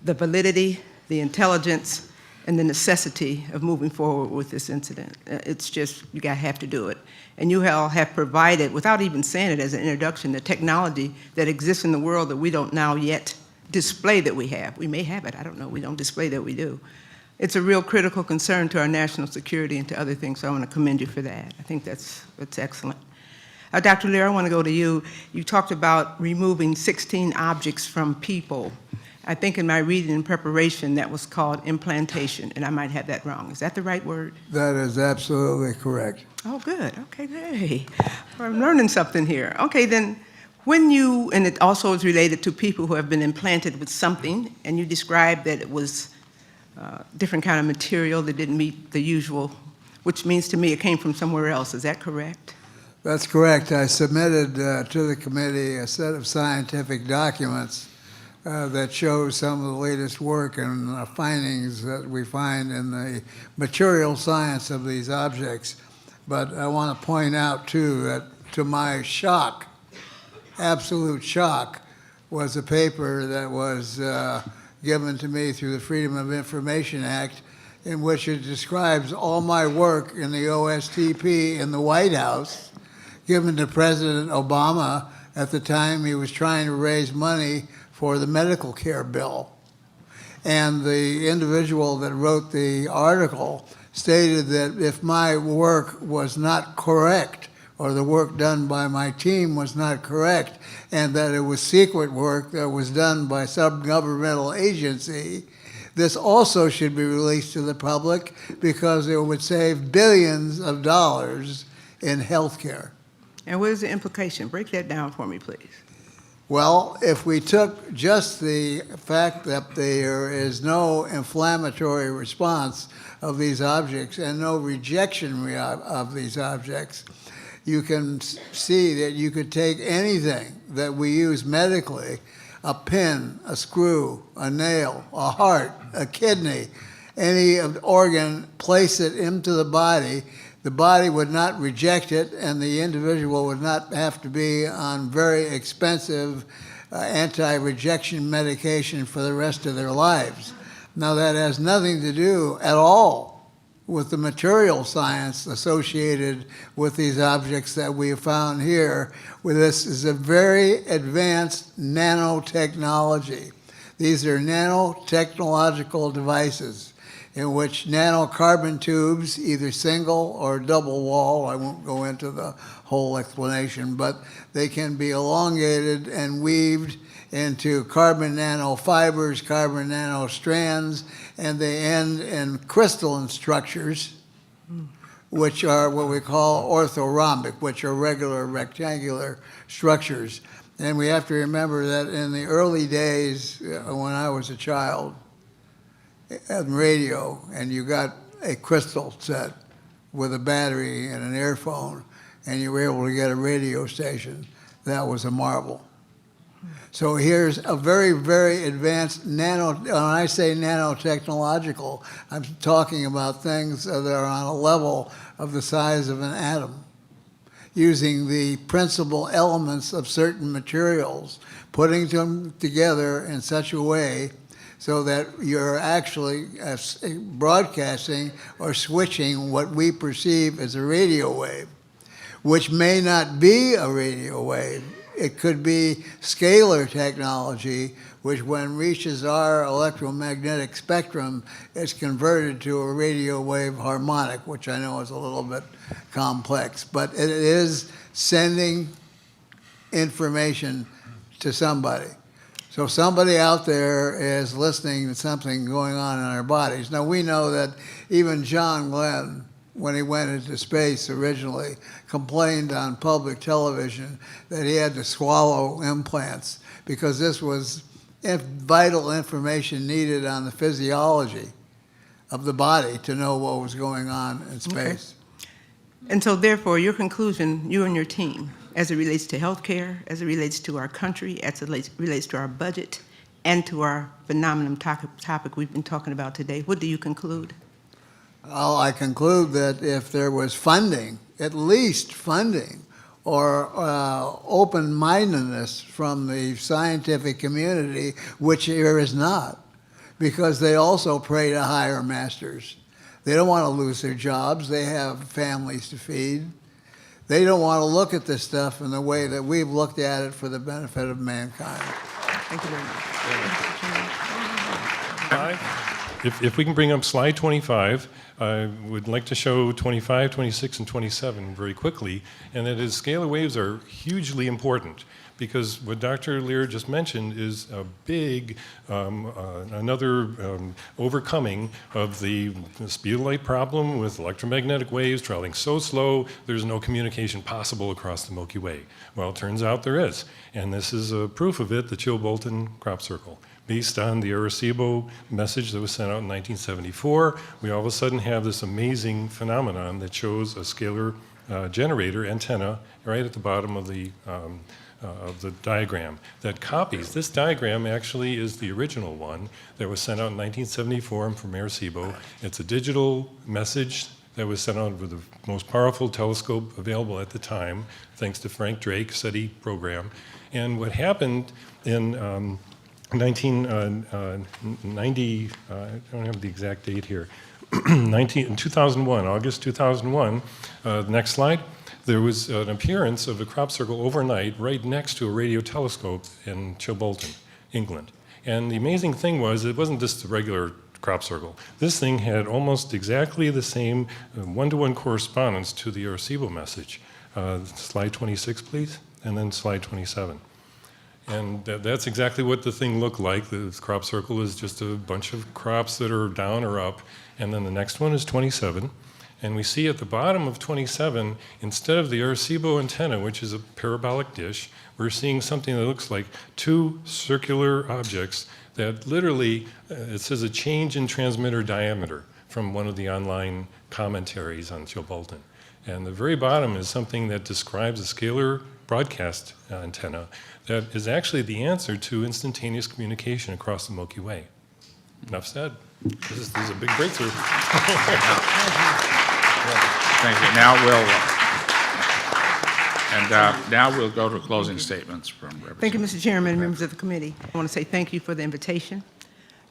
the validity, the intelligence, and the necessity of moving forward with this incident. It's just, you have to do it. And you all have provided, without even saying it as an introduction, the technology that exists in the world that we don't now yet display that we have. We may have it, I don't know, we don't display that we do. It's a real critical concern to our national security and to other things, so I want to commend you for that. I think that's excellent. Dr. Lear, I want to go to you. You talked about removing 16 objects from people. I think in my reading and preparation that was called implantation, and I might have that wrong. Is that the right word? That is absolutely correct. Oh, good. Okay, hey, I'm learning something here. Okay, then when you, and it also is related to people who have been implanted with something, and you described that it was different kind of material that didn't meet the usual, which means to me it came from somewhere else. Is that correct? That's correct. I submitted to the committee a set of scientific documents that shows some of the latest work and findings that we find in the material science of these objects. But I want to point out, too, that to my shock, absolute shock, was a paper that was given to me through the Freedom of Information Act, in which it describes all my work in the OSTP in the White House, given to President Obama at the time he was trying to raise money for the medical care bill. And the individual that wrote the article stated that if my work was not correct, or the work done by my team was not correct, and that it was secret work that was done by some governmental agency, this also should be released to the public because it would save billions of dollars in health care. And what is the implication? Break that down for me, please. Well, if we took just the fact that there is no inflammatory response of these objects and no rejection of these objects, you can see that you could take anything that we use medically, a pin, a screw, a nail, a heart, a kidney, any organ, place it into the body would not reject it, and the individual would not have to be on very expensive anti-rejection medication for the rest of their lives. Now, that has nothing to do at all with the material science associated with these objects that we have found here. This is a very advanced nanotechnology. These are nanotechnological devices in which nanocarbon tubes, either single or double wall, I won't go into the whole explanation, but they can be elongated and weaved into carbon nanofibers, carbon nanostrands, and they end in crystalline structures, which are what we call orthorhombic, which are regular rectangular structures. And we have to remember that in the early days, when I was a child, on radio, and you got a crystal set with a battery and an earphone, and you were able to get a radio station, that was a marvel. So here's a very, very advanced when I say nanotechnological, I'm talking about things that are on a level of the size of an atom, using the principal elements of certain materials, putting them together in such a way so that you're actually broadcasting or switching what we perceive as a radio wave, which may not be a radio wave. It could be scalar technology, which when reaches our electromagnetic spectrum, is converted to a radio wave harmonic, which I know is a little bit complex, but it is sending information to somebody. So somebody out there is listening to something going on in our bodies. Now, we know that even John Glenn, when he went into space originally, complained on public television that he had to swallow implants because this was vital information needed on the physiology of the body to know what was going on in space. Okay. And so therefore, your conclusion, you and your team, as it relates to healthcare, as it relates to our country, as it relates to our budget, and to our phenomenon topic we've been talking about today, what do you conclude? Well, I conclude that if there was funding, at least funding, or open-mindedness from the scientific community, which there is not, because they also pray to higher masters. They don't want to lose their jobs. They have families to feed. They don't want to look at this stuff in the way that we've looked at it for the benefit of mankind. Thank you very much. If we can bring up slide 25, I would like to show 25, 26, and 27 very quickly, and that is scalar waves are hugely important because what Dr. Lear just mentioned is a big, another overcoming of the speed of light problem with electromagnetic waves traveling so slow, there's no communication possible across the Milky Way. Well, it turns out there is, and this is a proof of it, the Chilbolton crop circle. Based on the Arecibo message that was sent out in 1974, we all of a sudden have this amazing phenomenon that shows a scalar generator antenna right at the bottom of the diagram that copies. This diagram actually is the original one that was sent out in 1974 from Arecibo. It's a digital message that was sent out with the most powerful telescope available at the time, thanks to Frank Drake SETI program. And what happened in 1990, I don't have the exact date here, in 2001, August 2001, next slide, there was an appearance of a crop circle overnight right next to a radio telescope in Chilbolton, England. And the amazing thing was it wasn't just a regular crop circle. This thing had almost exactly the same one-to-one correspondence to the Arecibo message. Slide 26, please, and then slide 27. And that's exactly what the thing looked like. The crop circle is just a bunch of crops that are down or up. And then the next one is 27. And we see at the bottom of 27, instead of the Arecibo antenna, which is a parabolic dish, we're seeing something that looks like two circular objects that literally, it says a change in transmitter diameter from one of the online commentaries on Chilbolton. And the very bottom is something that describes a scalar broadcast antenna that is actually the answer to instantaneous communication across the Milky Way. Enough said. This is a big breakthrough. Thank you. Now we'll go to closing statements from representatives. Thank you, Mr. Chairman, members of the committee. I want to say thank you for the invitation.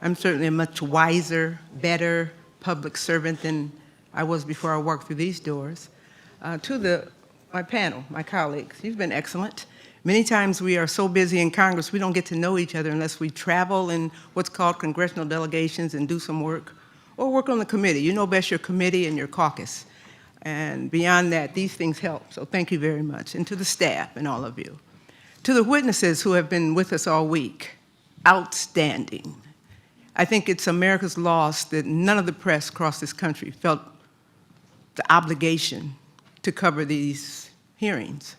I'm certainly a much wiser, better public servant than I was before I walked through these doors. To my panel, my colleagues, you've been excellent. Many times we are so busy in Congress, we don't get to know each other unless we travel in what's called congressional delegations and do some work, or work on the committee. You know best your committee and your caucus. And beyond that, these things help. So thank you very much. And to the staff and all of you. To the witnesses who have been with us all week, outstanding. I think it's America's loss that none of the press across this country felt the obligation to cover these hearings.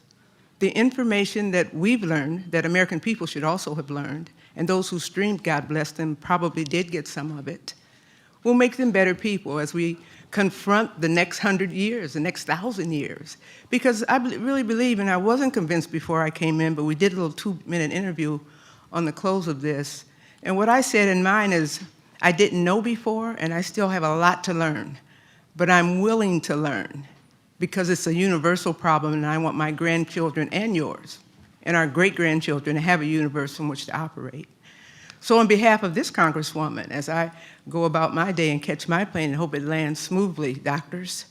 The information that we've learned, that American people should also have learned, and those who streamed, God bless them, probably did get some of it, will make them better people as we confront the next 100 years, the next 1,000 years. Because I really believe, and I wasn't convinced before I came in, but we did a little 2-minute interview on the close of this, and what I said in mine is, I didn't know before, and I still have a lot to learn, but I'm willing to learn, because it's a universal problem, and I want my grandchildren and yours and our great-grandchildren to have a universe in which to operate. So on behalf of this Congresswoman, as I go about my day and catch my plane and hope it lands smoothly, doctors,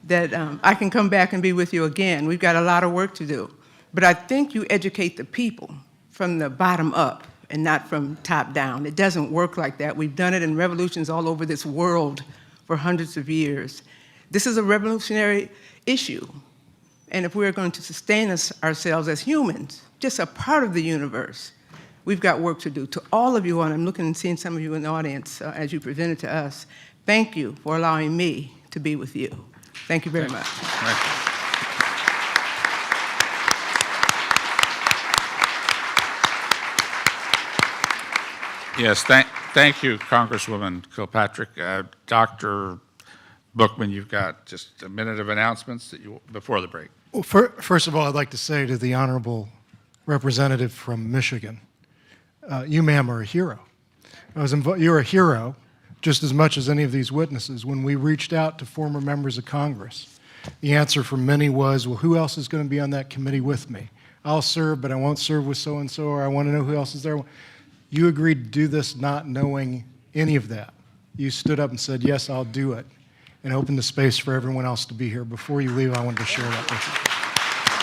that I can come back and be with you again. We've got a lot of work to do. But I think you educate the people from the bottom up and not from top down. It doesn't work like that. We've done it in revolutions all over this world for hundreds of years. This is a revolutionary issue. And if we're going to sustain ourselves as humans, just a part of the universe, we've got work to do. To all of you, and I'm looking and seeing some of you in the audience as you presented to us, thank you for allowing me to be with you. Thank you very much. Thank you. Yes, thank you, Congresswoman Kilpatrick. Dr. Bookman, you've got just a minute of announcements before the break. Well, first of all, I'd like to say to the honorable representative from Michigan, you, ma'am, are a hero. You're a hero just as much as any of these witnesses, when we reached out to former members of Congress, the answer from many was, well, who else is going to be on that committee with me? I'll serve, but I won't serve with so-and-so, or I want to know who else is there. You agreed to do this not knowing any of that. You stood up and said, yes, I'll do it, and opened the space for everyone else to be here. Before you leave, I wanted to share that with you.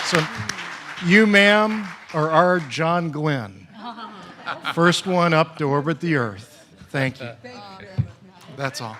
So you, ma'am, are our John Glenn. First one up to orbit the Earth. Thank you. That's all.